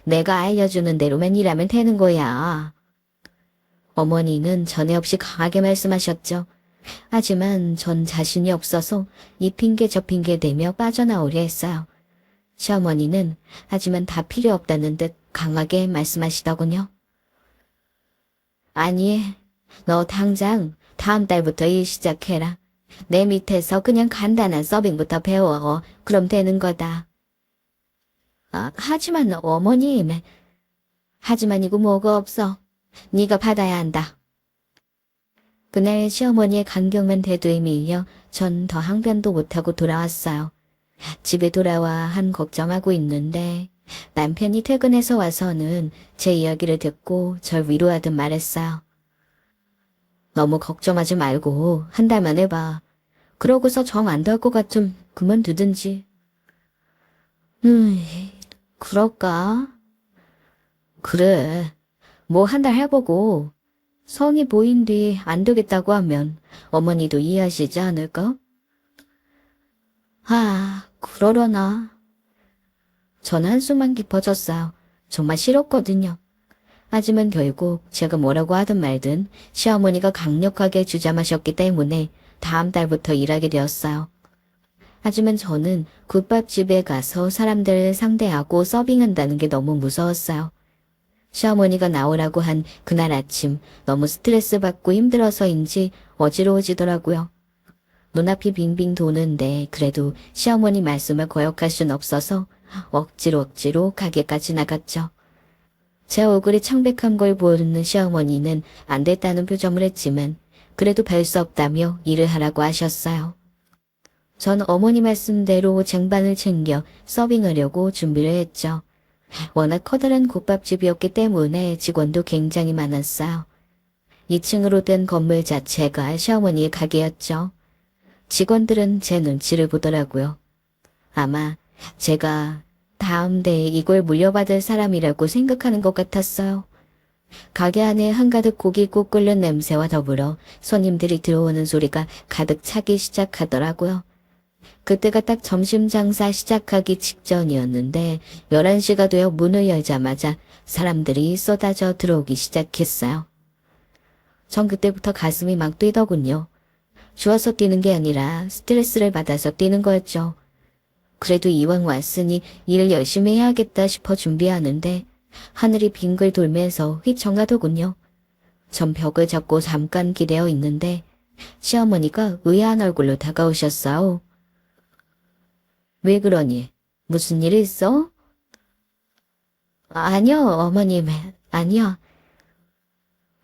내가 알려주는 대로만 일하면 되는 거야. 어머니는 전에 없이 강하게 말씀하셨죠. 하지만 전 자신이 없어서 이 핑계 저 핑계 대며 빠져나오려 했어요. 시어머니는 하지만 다 필요 없다는 듯 강하게 말씀하시더군요. 아니, 너 당장 다음 달부터 일 시작해라. 내 밑에서 그냥 간단한 서빙부터 배워. 그럼 되는 거다. 하지만 어머님. 하지만이고 뭐가 없어. 네가 받아야 한다. 그날 시어머니의 간격만 대두에 밀려 전 더 항변도 못하고 돌아왔어요. 집에 돌아와 한 걱정하고 있는데 남편이 퇴근해서 와서는 제 이야기를 듣고 절 위로하듯 말했어요. 너무 걱정하지 말고 한 달만 해봐. 그러고서 정 안 될 것 같으면 그만두든지. 그럴까? 그래. 뭐 한 달 해보고 성이 보인 뒤 안 되겠다고 하면 어머니도 이해하시지 않을까? 그러려나. 전 한숨만 깊어졌어요. 정말 싫었거든요. 하지만 결국 제가 뭐라고 하든 말든 시어머니가 강력하게 주장하셨기 때문에 다음 달부터 일하게 되었어요. 하지만 저는 국밥집에 가서 사람들을 상대하고 서빙한다는 게 너무 무서웠어요. 시어머니가 나오라고 한 그날 아침 너무 스트레스 받고 힘들어서인지 어지러워지더라고요. 눈앞이 빙빙 도는데 그래도 시어머니 말씀을 거역할 순 없어서 억지로 가게까지 나갔죠. 제 얼굴이 창백한 걸 보는 시어머니는 안 됐다는 표정을 했지만 그래도 별 수 없다며 일을 하라고 하셨어요. 전 어머니 말씀대로 쟁반을 챙겨 서빙하려고 준비를 했죠. 워낙 커다란 국밥집이었기 때문에 직원도 굉장히 많았어요. 2층으로 된 건물 자체가 시어머니의 가게였죠. 직원들은 제 눈치를 보더라고요. 아마 제가 다음 대에 이걸 물려받을 사람이라고 생각하는 것 같았어요. 가게 안에 한가득 고기국 끓는 냄새와 더불어 손님들이 들어오는 소리가 가득 차기 시작하더라고요. 그때가 딱 점심 장사 시작하기 직전이었는데 11시가 되어 문을 열자마자 사람들이 쏟아져 들어오기 시작했어요. 전 그때부터 가슴이 막 뛰더군요. 좋아서 뛰는 게 아니라 스트레스를 받아서 뛰는 거였죠. 그래도 이왕 왔으니 일을 열심히 해야겠다 싶어 준비하는데 하늘이 빙글 돌면서 휘청하더군요. 전 벽을 잡고 잠깐 기대어 있는데 시어머니가 의아한 얼굴로 다가오셨어요. 왜 그러니? 무슨 일 있어? 아니요, 어머님. 아니요.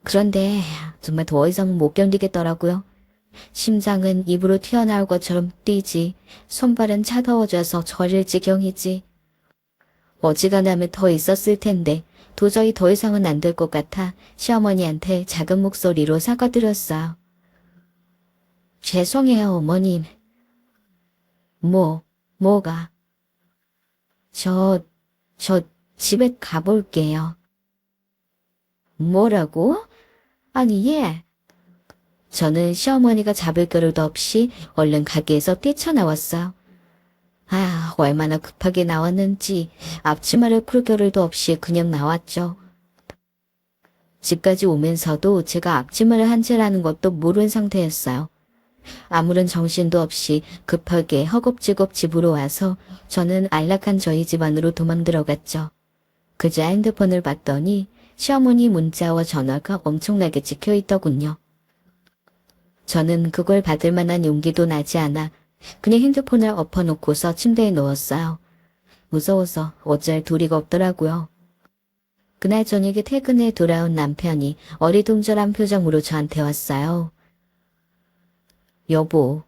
그런데 정말 더 이상 못 견디겠더라고요. 심장은 입으로 튀어나올 것처럼 뛰지, 손발은 차가워져서 저릴 지경이지. 어지간하면 더 있었을 텐데 도저히 더 이상은 안 될 것 같아 시어머니한테 작은 목소리로 사과드렸어요. 죄송해요, 어머님. 뭐가? 저 집에 가볼게요. 뭐라고? 아니, 예. 저는 시어머니가 잡을 겨를도 없이 얼른 가게에서 뛰쳐나왔어요. 얼마나 급하게 나왔는지 앞치마를 풀 겨를도 없이 그냥 나왔죠. 집까지 오면서도 제가 앞치마를 한 채라는 것도 모르는 상태였어요. 아무런 정신도 없이 급하게 허겁지겁 집으로 와서 저는 안락한 저희 집 안으로 도망 들어갔죠. 그제 핸드폰을 봤더니 시어머니 문자와 전화가 엄청나게 찍혀 있더군요. 저는 그걸 받을 만한 용기도 나지 않아 그냥 핸드폰을 엎어놓고서 침대에 누웠어요. 무서워서 어쩔 도리가 없더라고요. 그날 저녁에 퇴근해 돌아온 남편이 어리둥절한 표정으로 저한테 왔어요. 여보,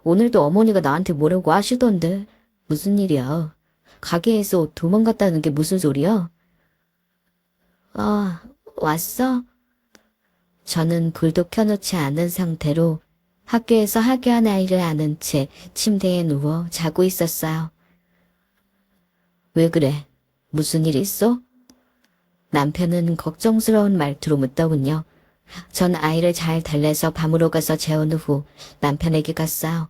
오늘도 어머니가 나한테 뭐라고 하시던데 무슨 일이야? 가게에서 도망갔다는 게 무슨 소리야? 왔어? 저는 불도 켜놓지 않은 상태로 학교에서 하교한 아이를 안은 채 침대에 누워 자고 있었어요. 왜 그래? 무슨 일 있어? 남편은 걱정스러운 말투로 묻더군요. 전 아이를 잘 달래서 밤으로 가서 재운 후 남편에게 갔어요.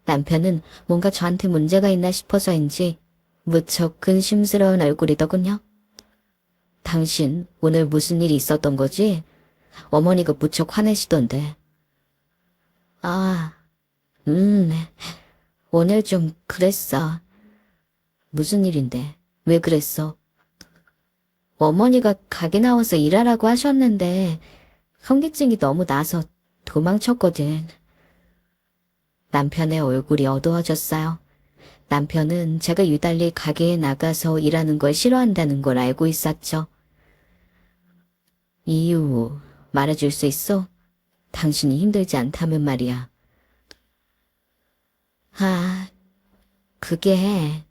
남편은 뭔가 저한테 문제가 있나 싶어서인지 무척 근심스러운 얼굴이더군요. 당신 오늘 무슨 일이 있었던 거지? 어머니가 무척 화내시던데. 오늘 좀 그랬어. 무슨 일인데? 왜 그랬어? 어머니가 가게 나와서 일하라고 하셨는데 현기증이 너무 나서 도망쳤거든. 남편의 얼굴이 어두워졌어요. 남편은 제가 유달리 가게에 나가서 일하는 걸 싫어한다는 걸 알고 있었죠. 이유 말해줄 수 있어? 당신이 힘들지 않다면 말이야. 그게...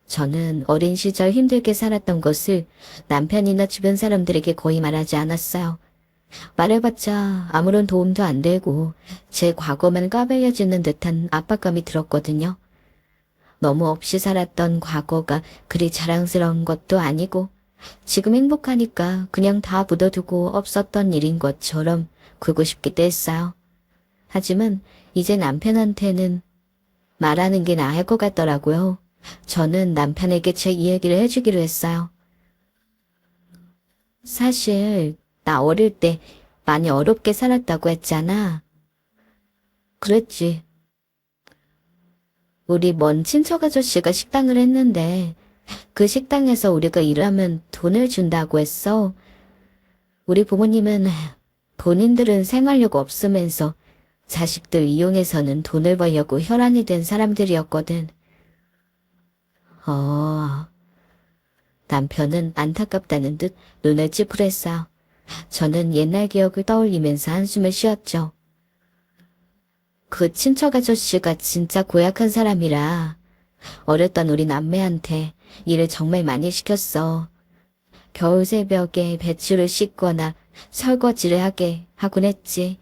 저는 어린 시절 힘들게 살았던 것을 남편이나 주변 사람들에게 거의 말하지 않았어요. 말해봤자 아무런 도움도 안 되고 제 과거만 까발려지는 듯한 압박감이 들었거든요. 너무 없이 살았던 과거가 그리 자랑스러운 것도 아니고 지금 행복하니까 그냥 다 묻어두고 없었던 일인 것처럼 굴고 싶기도 했어요. 하지만 이제 남편한테는 말하는 게 나을 것 같더라고요. 저는 남편에게 제 이야기를 해주기로 했어요. 사실 나 어릴 때 많이 어렵게 살았다고 했잖아. 그랬지. 우리 먼 친척 아저씨가 식당을 했는데 그 식당에서 우리가 일하면 돈을 준다고 했어. 우리 부모님은 본인들은 생활력 없으면서 자식들 이용해서는 돈을 벌려고 혈안이 된 사람들이었거든. 남편은 안타깝다는 듯 눈을 찌푸렸어요. 저는 옛날 기억을 떠올리면서 한숨을 쉬었죠. 그 친척 아저씨가 진짜 고약한 사람이라 어렸던 우리 남매한테 일을 정말 많이 시켰어. 겨울 새벽에 배추를 씻거나 설거지를 하게 하곤 했지.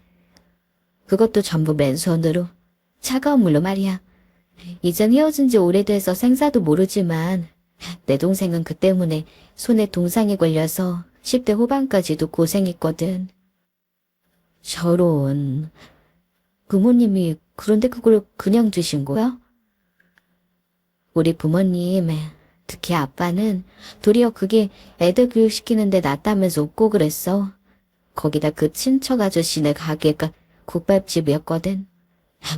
그것도 전부 맨손으로. 차가운 물로 말이야. 이젠 헤어진 지 오래돼서 생사도 모르지만 내 동생은 그 때문에 손에 동상이 걸려서 10대 후반까지도 고생했거든. 저런... 부모님이 그런데 그걸 그냥 두신 거야? 우리 부모님, 특히 아빠는 도리어 그게 애들 교육시키는데 낫다면서 웃고 그랬어. 거기다 그 친척 아저씨네 가게가 국밥집이었거든.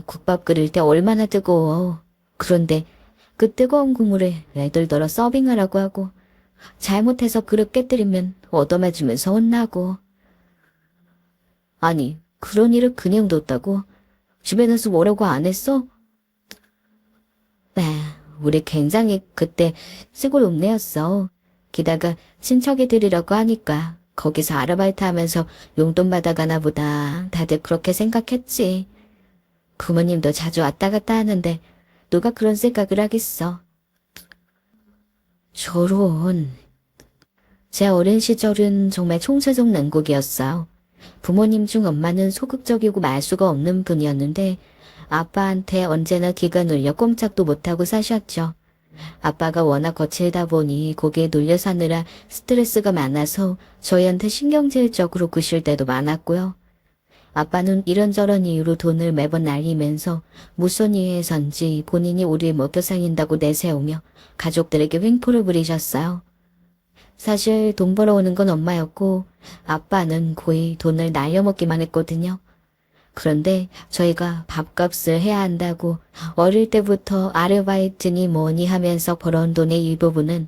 국밥 끓일 때 얼마나 뜨거워. 그런데 그 뜨거운 국물에 애들더러 서빙하라고 하고 잘못해서 그릇 깨뜨리면 얻어맞으면서 혼나고. 아니, 그런 일을 그냥 뒀다고? 주변에서 뭐라고 안 했어? 우리 굉장히 그때 시골 읍내였어. 게다가 친척애들이라고 하니까 거기서 아르바이트 하면서 용돈 받아가나 보다. 다들 그렇게 생각했지. 부모님도 자주 왔다 갔다 하는데 누가 그런 생각을 하겠어. 저런... 제 어린 시절은 정말 총체적 난국이었어요. 부모님 중 엄마는 소극적이고 말수가 없는 분이었는데 아빠한테 언제나 기가 눌려 꼼짝도 못하고 사셨죠. 아빠가 워낙 거칠다 보니 거기에 눌려 사느라 스트레스가 많아서 저희한테 신경질적으로 구실 때도 많았고요. 아빠는 이런저런 이유로 돈을 매번 날리면서 무슨 이유에선지 본인이 우리를 먹여 살린다고 내세우며 가족들에게 횡포를 부리셨어요. 사실 돈 벌어오는 건 엄마였고 아빠는 고이 돈을 날려먹기만 했거든요. 그런데 저희가 밥값을 해야 한다고 어릴 때부터 아르바이트니 뭐니 하면서 벌어온 돈의 일부분은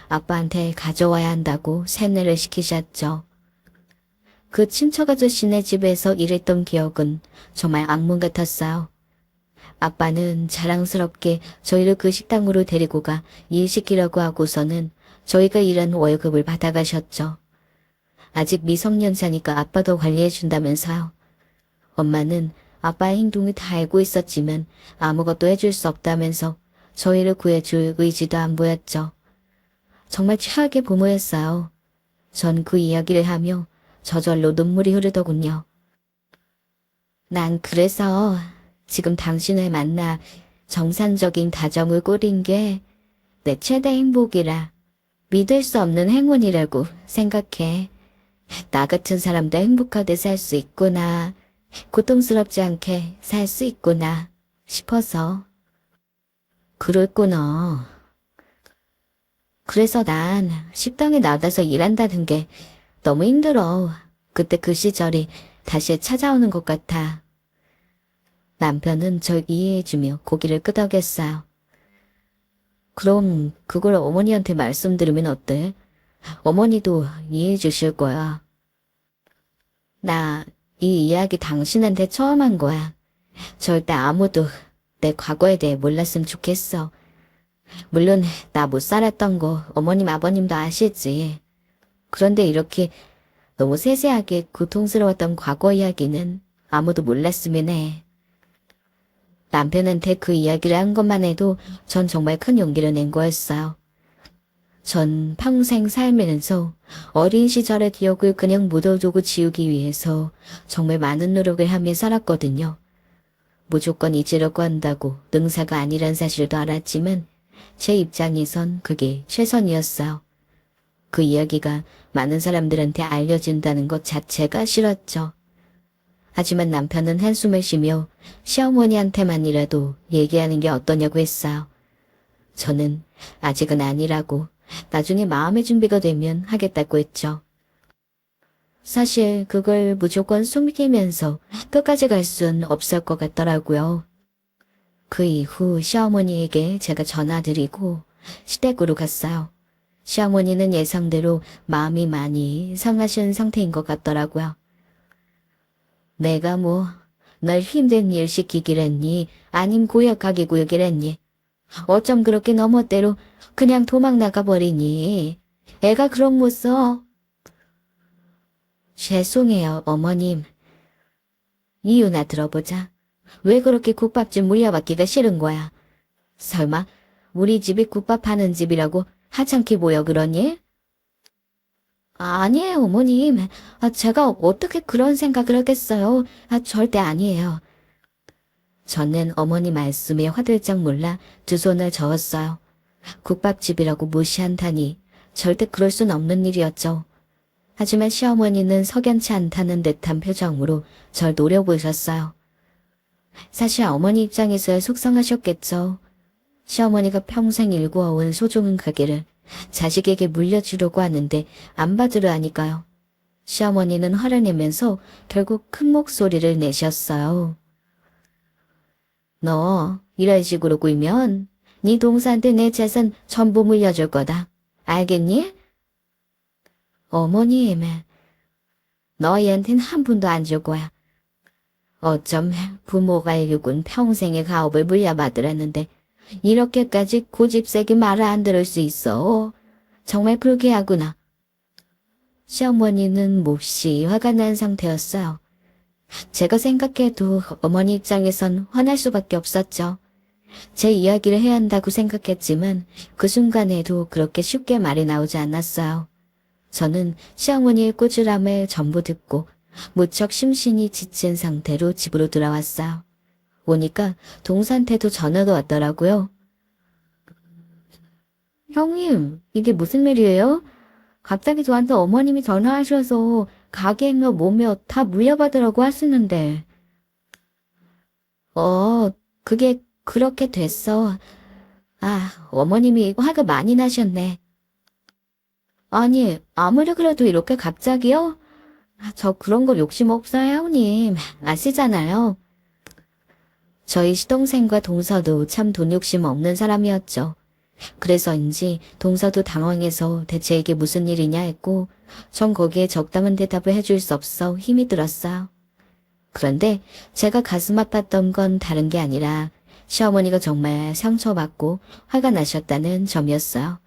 아빠한테 가져와야 한다고 세뇌를 시키셨죠. 그 친척 아저씨네 집에서 일했던 기억은 정말 악몽 같았어요. 아빠는 자랑스럽게 저희를 그 식당으로 데리고 가 일시키려고 하고서는 저희가 일한 월급을 받아가셨죠. 아직 미성년자니까 아빠도 관리해준다면서요. 엄마는 아빠의 행동을 다 알고 있었지만 아무것도 해줄 수 없다면서 저희를 구해줄 의지도 안 보였죠. 정말 최악의 부모였어요. 전 그 이야기를 하며 저절로 눈물이 흐르더군요. 난 그래서 지금 당신을 만나 정상적인 가정을 꾸린 게 내 최대 행복이라 믿을 수 없는 행운이라고 생각해. 나 같은 사람도 행복하게 살 수 있구나. 고통스럽지 않게 살 수 있구나 싶어서. 그랬구나. 그래서 난 식당에 나가서 일한다는 게 너무 힘들어. 그때 그 시절이 다시 찾아오는 것 같아. 남편은 절 이해해주며 고기를 끄덕였어요. 그럼 그걸 어머니한테 말씀드리면 어때? 어머니도 이해해주실 거야. 나 이 이야기 당신한테 처음 한 거야. 절대 아무도 내 과거에 대해 몰랐으면 좋겠어. 물론 나 못 살았던 거 어머님 아버님도 아시지. 그런데 이렇게 너무 세세하게 고통스러웠던 과거 이야기는 아무도 몰랐으면 해. 남편한테 그 이야기를 한 것만 해도 전 정말 큰 용기를 낸 거였어요. 전 평생 살면서 어린 시절의 기억을 그냥 묻어두고 지우기 위해서 정말 많은 노력을 하며 살았거든요. 무조건 잊으려고 한다고 능사가 아니란 사실도 알았지만 제 입장에선 그게 최선이었어요. 그 이야기가 많은 사람들한테 알려진다는 것 자체가 싫었죠. 하지만 남편은 한숨을 쉬며 시어머니한테만이라도 얘기하는 게 어떠냐고 했어요. 저는 아직은 아니라고, 나중에 마음의 준비가 되면 하겠다고 했죠. 사실 그걸 무조건 숨기면서 끝까지 갈 순 없을 것 같더라고요. 그 이후 시어머니에게 제가 전화드리고 시댁으로 갔어요. 시어머니는 예상대로 마음이 많이 상하신 상태인 것 같더라고요. 내가 뭐 널 힘든 일 시키기랬니? 아님 구역하게 구역이랬니? 어쩜 그렇게 너 멋대로 그냥 도망 나가버리니? 애가 그런 못 써. 죄송해요, 어머님. 이유나 들어보자. 왜 그렇게 국밥집 물려받기가 싫은 거야? 설마 우리 집이 국밥하는 집이라고 하찮게 보여 그러니? 아니에요, 어머님. 제가 어떻게 그런 생각을 하겠어요. 절대 아니에요. 저는 어머니 말씀에 화들짝 놀라 두 손을 저었어요. 국밥집이라고 무시한다니 절대 그럴 순 없는 일이었죠. 하지만 시어머니는 석연치 않다는 듯한 표정으로 절 노려보셨어요. 사실 어머니 입장에서야 속상하셨겠죠. 시어머니가 평생 일구어온 소중한 가게를 자식에게 물려주려고 하는데 안 받으려 하니까요. 시어머니는 화를 내면서 결국 큰 목소리를 내셨어요. 너 이런 식으로 굴면 네 동생한테 내 재산 전부 물려줄 거다. 알겠니? 어머님, 너희한텐 한 푼도 안 줄 거야. 어쩜 부모가 일군 평생의 가업을 물려받으라는데 이렇게까지 고집세게 말을 안 들을 수 있어. 정말 불쾌하구나. 시어머니는 몹시 화가 난 상태였어요. 제가 생각해도 어머니 입장에선 화날 수밖에 없었죠. 제 이야기를 해야 한다고 생각했지만 그 순간에도 그렇게 쉽게 말이 나오지 않았어요. 저는 시어머니의 꾸지람을 전부 듣고 무척 심신이 지친 상태로 집으로 돌아왔어요. 오니까 동생한테도 전화가 왔더라고요. 형님, 이게 무슨 일이에요? 갑자기 저한테 어머님이 전화하셔서 가게며 뭐며 다 물려받으라고 하시는데. 그게 그렇게 됐어. 아, 어머님이 화가 많이 나셨네. 아니, 아무리 그래도 이렇게 갑자기요? 저 그런 거 욕심 없어요, 형님. 아시잖아요. 저희 시동생과 동서도 참 돈 욕심 없는 사람이었죠. 그래서인지 동서도 당황해서 대체 이게 무슨 일이냐 했고 전 거기에 적당한 대답을 해줄 수 없어 힘이 들었어요. 그런데 제가 가슴 아팠던 건 다른 게 아니라 시어머니가 정말 상처받고 화가 나셨다는 점이었어요.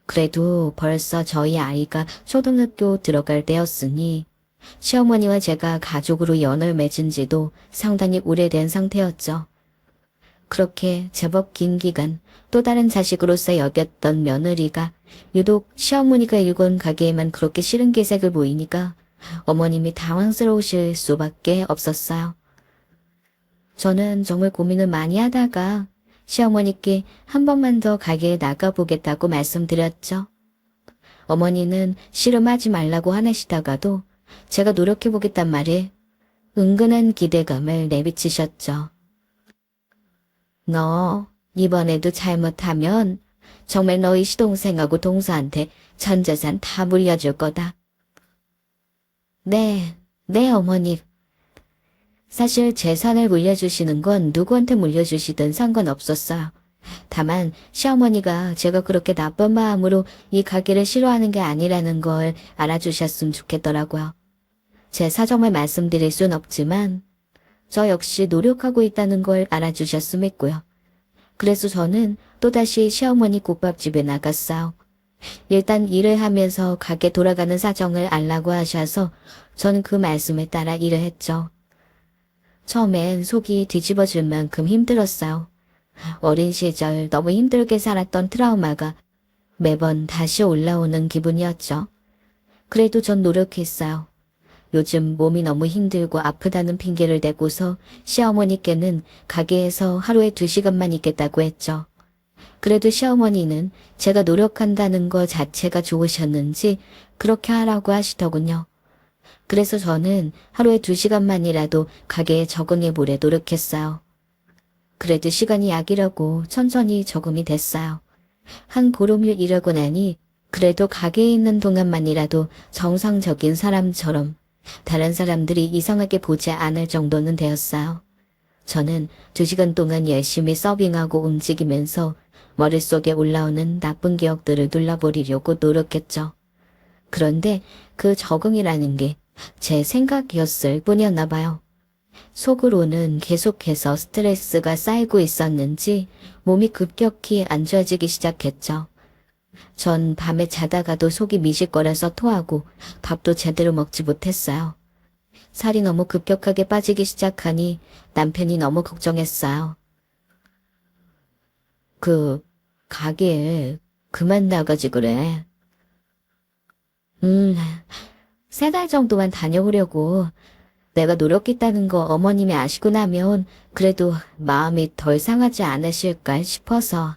그래도 벌써 저희 아이가 초등학교 들어갈 때였으니 시어머니와 제가 가족으로 연을 맺은 지도 상당히 오래된 상태였죠. 그렇게 제법 긴 기간 또 다른 자식으로서 여겼던 며느리가 유독 시어머니가 일군 가게에만 그렇게 싫은 기색을 보이니까 어머님이 당황스러우실 수밖에 없었어요. 저는 정말 고민을 많이 하다가 시어머니께 한 번만 더 가게에 나가보겠다고 말씀드렸죠. 어머니는 씨름하지 말라고 화내시다가도 제가 노력해보겠단 말에 은근한 기대감을 내비치셨죠. 너 이번에도 잘못하면 정말 너희 시동생하고 동서한테 전 재산 다 물려줄 거다. 네, 네 어머니. 사실 재산을 물려주시는 건 누구한테 물려주시든 상관없었어요. 다만 시어머니가 제가 그렇게 나쁜 마음으로 이 가게를 싫어하는 게 아니라는 걸 알아주셨으면 좋겠더라고요. 제 사정을 말씀드릴 순 없지만 저 역시 노력하고 있다는 걸 알아주셨으면 했고요. 그래서 저는 또다시 시어머니 국밥집에 나갔어요. 일단 일을 하면서 가게 돌아가는 사정을 알라고 하셔서 저는 그 말씀에 따라 일을 했죠. 처음엔 속이 뒤집어질 만큼 힘들었어요. 어린 시절 너무 힘들게 살았던 트라우마가 매번 다시 올라오는 기분이었죠. 그래도 전 노력했어요. 요즘 몸이 너무 힘들고 아프다는 핑계를 대고서 시어머니께는 가게에서 하루에 2시간만 있겠다고 했죠. 그래도 시어머니는 제가 노력한다는 거 자체가 좋으셨는지 그렇게 하라고 하시더군요. 그래서 저는 하루에 2시간만이라도 가게에 적응해 보려 노력했어요. 그래도 시간이 약이라고 천천히 적응이 됐어요. 한 보름을 일하고 나니 그래도 가게에 있는 동안만이라도 정상적인 사람처럼 다른 사람들이 이상하게 보지 않을 정도는 되었어요. 저는 2시간 동안 열심히 서빙하고 움직이면서 머릿속에 올라오는 나쁜 기억들을 눌러버리려고 노력했죠. 그런데 그 적응이라는 게 제 생각이었을 뿐이었나 봐요. 속으로는 계속해서 스트레스가 쌓이고 있었는지 몸이 급격히 안 좋아지기 시작했죠. 전 밤에 자다가도 속이 미식거려서 토하고 밥도 제대로 먹지 못했어요. 살이 너무 급격하게 빠지기 시작하니 남편이 너무 걱정했어요. 가게에 그만 나가지 그래. 3달 정도만 다녀오려고. 내가 노력했다는 거 어머님이 아시고 나면 그래도 마음이 덜 상하지 않으실까 싶어서.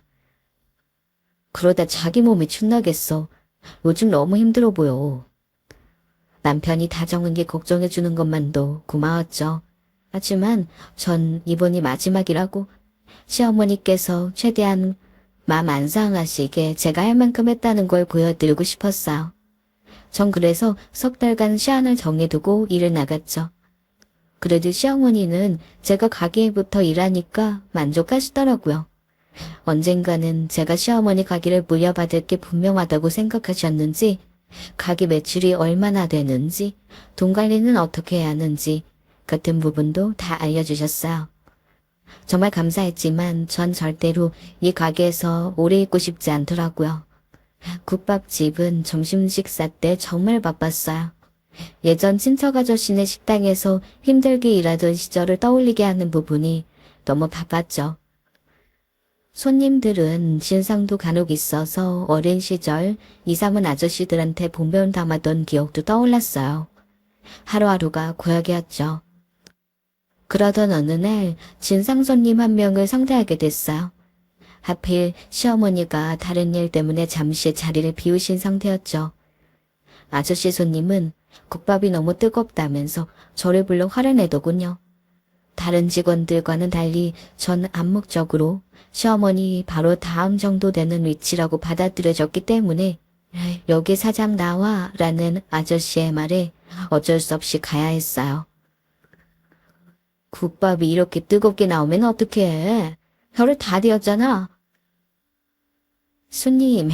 그러다 자기 몸이 축나겠어. 요즘 너무 힘들어 보여. 남편이 다정한 게 걱정해주는 것만도 고마웠죠. 하지만 전 이번이 마지막이라고 시어머니께서 최대한 마음 안 상하시게 제가 할 만큼 했다는 걸 보여드리고 싶었어요. 전 그래서 석 달간 시한을 정해두고 일을 나갔죠. 그래도 시어머니는 제가 가게에부터 일하니까 만족하시더라고요. 언젠가는 제가 시어머니 가게를 물려받을 게 분명하다고 생각하셨는지 가게 매출이 얼마나 되는지 돈 관리는 어떻게 해야 하는지 같은 부분도 다 알려주셨어요. 정말 감사했지만 전 절대로 이 가게에서 오래 있고 싶지 않더라고요. 국밥집은 점심 식사 때 정말 바빴어요. 예전 친척 아저씨네 식당에서 힘들게 일하던 시절을 떠올리게 하는 부분이 너무 바빴죠. 손님들은 진상도 간혹 있어서 어린 시절 이삼은 아저씨들한테 봉변 담았던 기억도 떠올랐어요. 하루하루가 고역이었죠. 그러던 어느 날 진상 손님 한 명을 상대하게 됐어요. 하필 시어머니가 다른 일 때문에 잠시 자리를 비우신 상태였죠. 아저씨 손님은 국밥이 너무 뜨겁다면서 저를 불러 화를 내더군요. 다른 직원들과는 달리 전 암묵적으로 시어머니 바로 다음 정도 되는 위치라고 받아들여졌기 때문에 여기 사장 나와 라는 아저씨의 말에 어쩔 수 없이 가야 했어요. 국밥이 이렇게 뜨겁게 나오면 어떡해. 혀를 다 뒤었잖아. 손님,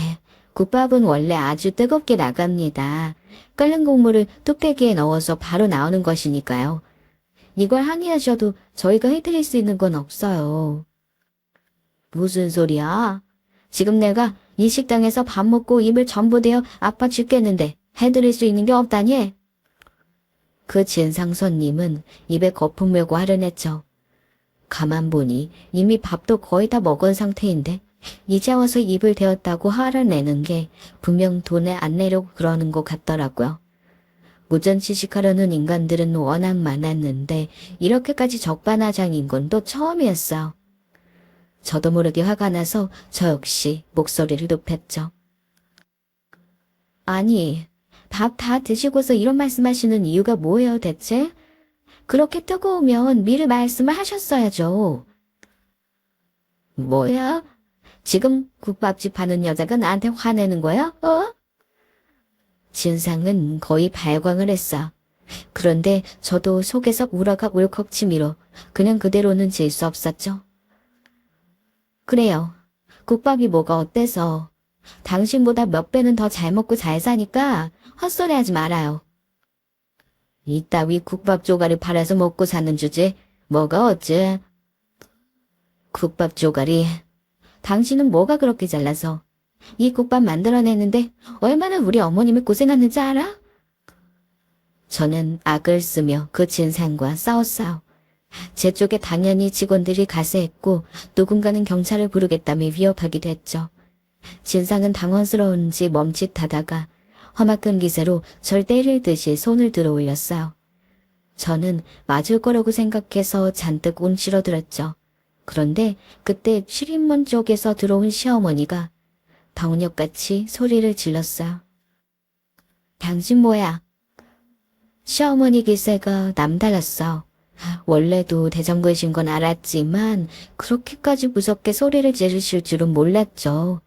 국밥은 원래 아주 뜨겁게 나갑니다. 끓는 국물을 뚝배기에 넣어서 바로 나오는 것이니까요. 이걸 항의하셔도 저희가 해드릴 수 있는 건 없어요. 무슨 소리야? 지금 내가 이 식당에서 밥 먹고 입을 전부 대어 아파 죽겠는데 해드릴 수 있는 게 없다니? 그 진상 손님은 입에 거품 물고 화를 냈죠. 가만 보니 이미 밥도 거의 다 먹은 상태인데 이제 와서 입을 대었다고 화를 내는 게 분명 돈을 안 내려고 그러는 것 같더라고요. 무전취식하려는 인간들은 워낙 많았는데 이렇게까지 적반하장인 건 또 처음이었어요. 저도 모르게 화가 나서 저 역시 목소리를 높였죠. 아니, 밥 다 드시고서 이런 말씀하시는 이유가 뭐예요 대체? 그렇게 뜨거우면 미리 말씀을 하셨어야죠. 뭐야? 지금 국밥집 하는 여자가 나한테 화내는 거야? 진상은 거의 발광을 했어. 그런데 저도 속에서 우라가 울컥 치밀어 그냥 그대로는 질 수 없었죠. 그래요. 국밥이 뭐가 어때서. 당신보다 몇 배는 더 잘 먹고 잘 사니까 헛소리하지 말아요. 이따위 국밥 조가리 팔아서 먹고 사는 주제 뭐가 어째? 국밥 조가리. 당신은 뭐가 그렇게 잘나서 이 국밥 만들어내는데 얼마나 우리 어머님이 고생하는지 알아? 저는 악을 쓰며 그 진상과 싸웠어요. 제 쪽에 당연히 직원들이 가세했고 누군가는 경찰을 부르겠다며 위협하기도 했죠. 진상은 당황스러운지 멈칫하다가 험악한 기세로 절 때릴 듯이 손을 들어 올렸어요. 저는 맞을 거라고 생각해서 잔뜩 움츠러들었죠. 그런데 그때 출입문 쪽에서 들어온 시어머니가 병력같이 소리를 질렀어요. 당신 뭐야? 시어머니 기세가 남달랐어. 원래도 대장부이신 건 알았지만 그렇게까지 무섭게 소리를 지르실 줄은 몰랐죠.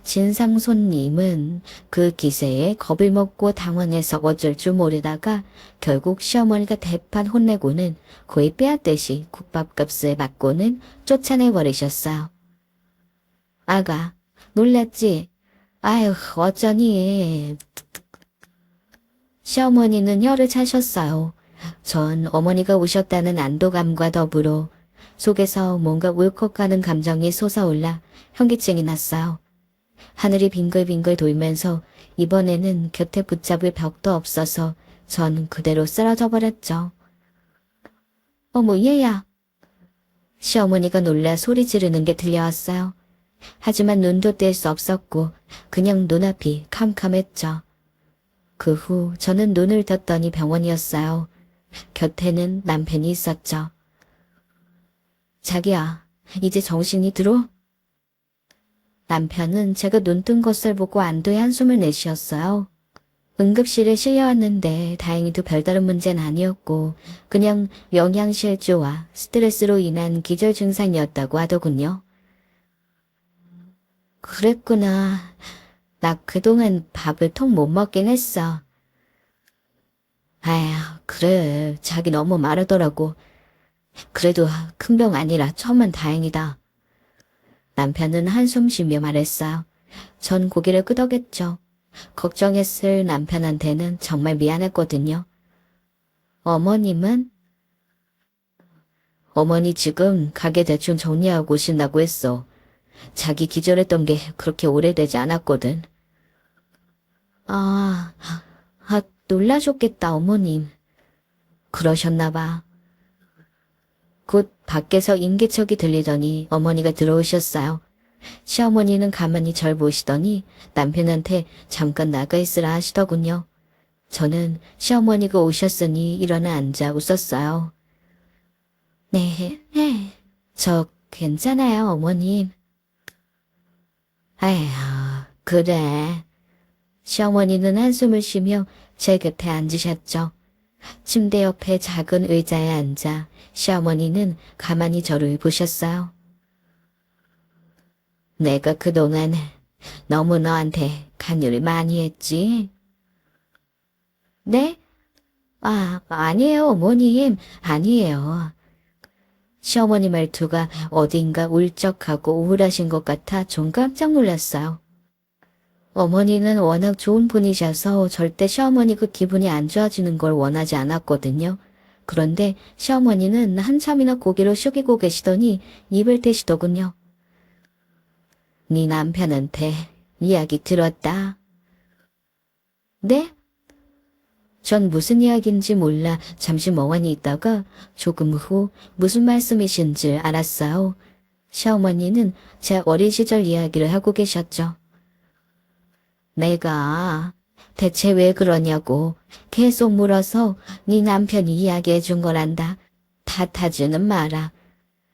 진상 손님은 그 기세에 겁을 먹고 당황해서 어쩔 줄 모르다가 결국 시어머니가 대판 혼내고는 거의 빼앗듯이 국밥값을 받고는 쫓아내버리셨어요. 아가, 놀랐지? 아휴, 어쩌니. 시어머니는 혀를 차셨어요. 전 어머니가 우셨다는 안도감과 더불어 속에서 뭔가 울컥하는 감정이 솟아올라 현기증이 났어요. 하늘이 빙글빙글 돌면서 이번에는 곁에 붙잡을 벽도 없어서 전 그대로 쓰러져 버렸죠. 어머 얘야. 시어머니가 놀라 소리 지르는 게 들려왔어요. 하지만 눈도 뗄 수 없었고 그냥 눈앞이 캄캄했죠. 그 후 저는 눈을 떴더니 병원이었어요. 곁에는 남편이 있었죠. 자기야, 이제 정신이 들어? 남편은 제가 눈뜬 것을 보고 안도의 한숨을 내쉬었어요. 응급실에 실려왔는데 다행히도 별다른 문제는 아니었고 그냥 영양실조와 스트레스로 인한 기절 증상이었다고 하더군요. 그랬구나. 나 그동안 밥을 통 못 먹긴 했어. 아휴, 그래. 자기 너무 마르더라고. 그래도 큰 병 아니라 천만 다행이다. 남편은 한숨 쉬며 말했어요. 전 고개를 끄덕였죠. 걱정했을 남편한테는 정말 미안했거든요. 어머님은? 어머니 지금 가게 대충 정리하고 오신다고 했어. 자기 기절했던 게 그렇게 오래되지 않았거든. 놀라셨겠다, 어머님. 그러셨나 봐. 곧 밖에서 인기척이 들리더니 어머니가 들어오셨어요. 시어머니는 가만히 절 보시더니 남편한테 잠깐 나가 있으라 하시더군요. 저는 시어머니가 오셨으니 일어나 앉아 웃었어요. 네, 저 괜찮아요, 어머님. 아휴, 그래. 시어머니는 한숨을 쉬며 제 곁에 앉으셨죠. 침대 옆에 작은 의자에 앉아 시어머니는 가만히 저를 보셨어요. 내가 그동안 너무 너한테 간유를 많이 했지? 네? 아니에요, 어머님. 아니에요. 시어머니 말투가 어딘가 울적하고 우울하신 것 같아 좀 깜짝 놀랐어요. 어머니는 워낙 좋은 분이셔서 절대 시어머니 그 기분이 안 좋아지는 걸 원하지 않았거든요. 그런데 시어머니는 한참이나 고개를 숙이고 계시더니 입을 떼시더군요. 네 남편한테 이야기 들었다. 네? 전 무슨 이야기인지 몰라 잠시 멍하니 있다가 조금 후 무슨 말씀이신 줄 알았어요. 시어머니는 제 어린 시절 이야기를 하고 계셨죠. 내가 대체 왜 그러냐고 계속 물어서 네 남편이 이야기해 준 거란다. 탓하지는 마라.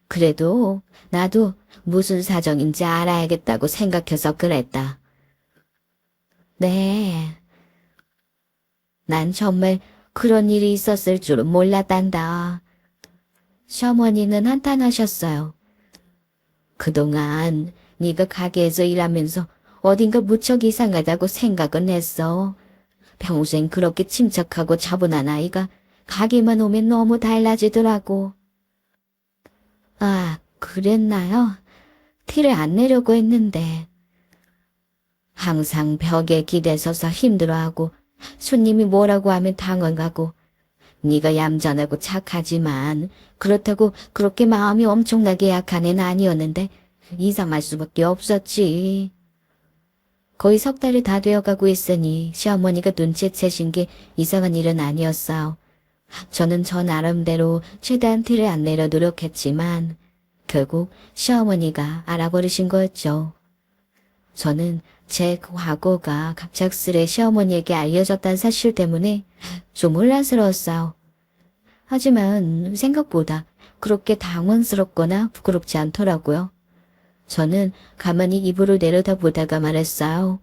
그래도 나도 무슨 사정인지 알아야겠다고 생각해서 그랬다. 네. 난 정말 그런 일이 있었을 줄은 몰랐단다. 시어머니는 한탄하셨어요. 그동안 네가 가게에서 일하면서 어딘가 무척 이상하다고 생각은 했어. 평생 그렇게 침착하고 차분한 아이가 가게만 오면 너무 달라지더라고. 그랬나요? 티를 안 내려고 했는데. 항상 벽에 기대서서 힘들어하고 손님이 뭐라고 하면 당황하고 네가 얌전하고 착하지만 그렇다고 그렇게 마음이 엄청나게 약한 애는 아니었는데 이상할 수밖에 없었지. 거의 석 달이 다 되어가고 있으니 시어머니가 눈치채신 게 이상한 일은 아니었어요. 저는 저 나름대로 최대한 티를 안 내려 노력했지만 결국 시어머니가 알아버리신 거였죠. 저는 제 과거가 갑작스레 시어머니에게 알려졌다는 사실 때문에 좀 혼란스러웠어요. 하지만 생각보다 그렇게 당황스럽거나 부끄럽지 않더라고요. 저는 가만히 이불을 내려다보다가 말했어요.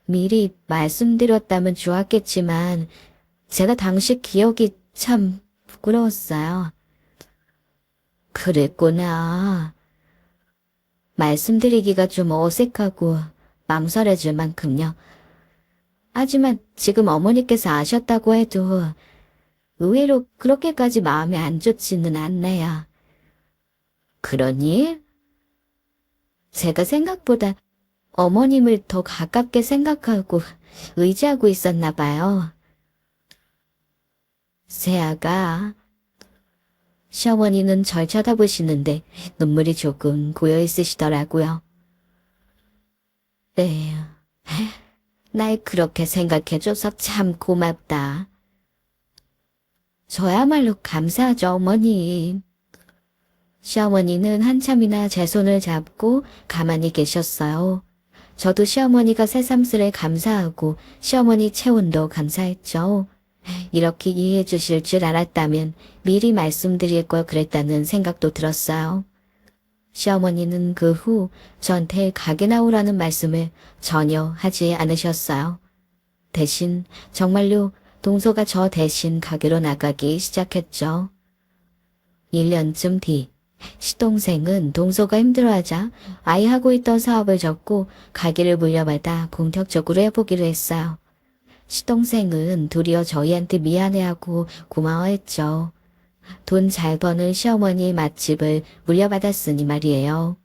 미리 말씀드렸다면 좋았겠지만 제가 당시 기억이 참 부끄러웠어요. 그랬구나. 말씀드리기가 좀 어색하고 망설여질 만큼요. 하지만 지금 어머니께서 아셨다고 해도 의외로 그렇게까지 마음이 안 좋지는 않네요. 그러니? 제가 생각보다 어머님을 더 가깝게 생각하고 의지하고 있었나 봐요. 세아가 시어머니는 절 쳐다보시는데 눈물이 조금 고여 있으시더라고요. 네, 날 그렇게 생각해줘서 참 고맙다. 저야말로 감사하죠, 어머님. 시어머니는 한참이나 제 손을 잡고 가만히 계셨어요. 저도 시어머니가 새삼스레 감사하고 시어머니 체온도 감사했죠. 이렇게 이해해 주실 줄 알았다면 미리 말씀드릴 걸 그랬다는 생각도 들었어요. 시어머니는 그 후 저한테 가게 나오라는 말씀을 전혀 하지 않으셨어요. 대신 정말로 동서가 저 대신 가게로 나가기 시작했죠. 1년쯤 뒤 시동생은 동서가 힘들어하자 아이 하고 있던 사업을 접고 가게를 물려받아 본격적으로 해보기로 했어요. 시동생은 도리어 저희한테 미안해하고 고마워했죠. 돈 잘 버는 시어머니의 맛집을 물려받았으니 말이에요.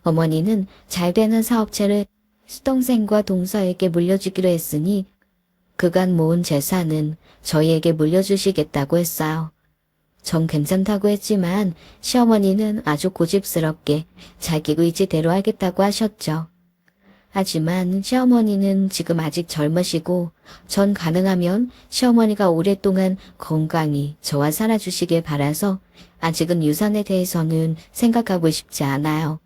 어머니는 잘 되는 사업체를 시동생과 동서에게 물려주기로 했으니 그간 모은 재산은 저희에게 물려주시겠다고 했어요. 전 괜찮다고 했지만 시어머니는 아주 고집스럽게 자기 의지대로 하겠다고 하셨죠. 하지만 시어머니는 지금 아직 젊으시고 전 가능하면 시어머니가 오랫동안 건강히 저와 살아주시길 바라서 아직은 유산에 대해서는 생각하고 싶지 않아요.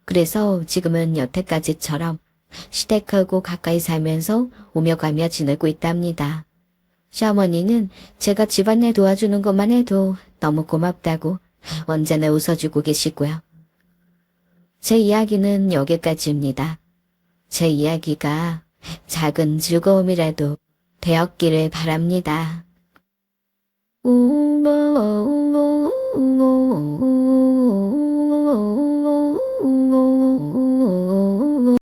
그래서 지금은 여태까지처럼 시댁하고 가까이 살면서 오며 가며 지내고 있답니다. 시어머니는 제가 집안일 도와주는 것만 해도 너무 고맙다고 언제나 웃어주고 계시고요. 제 이야기는 여기까지입니다. 제 이야기가 작은 즐거움이라도 되었기를 바랍니다.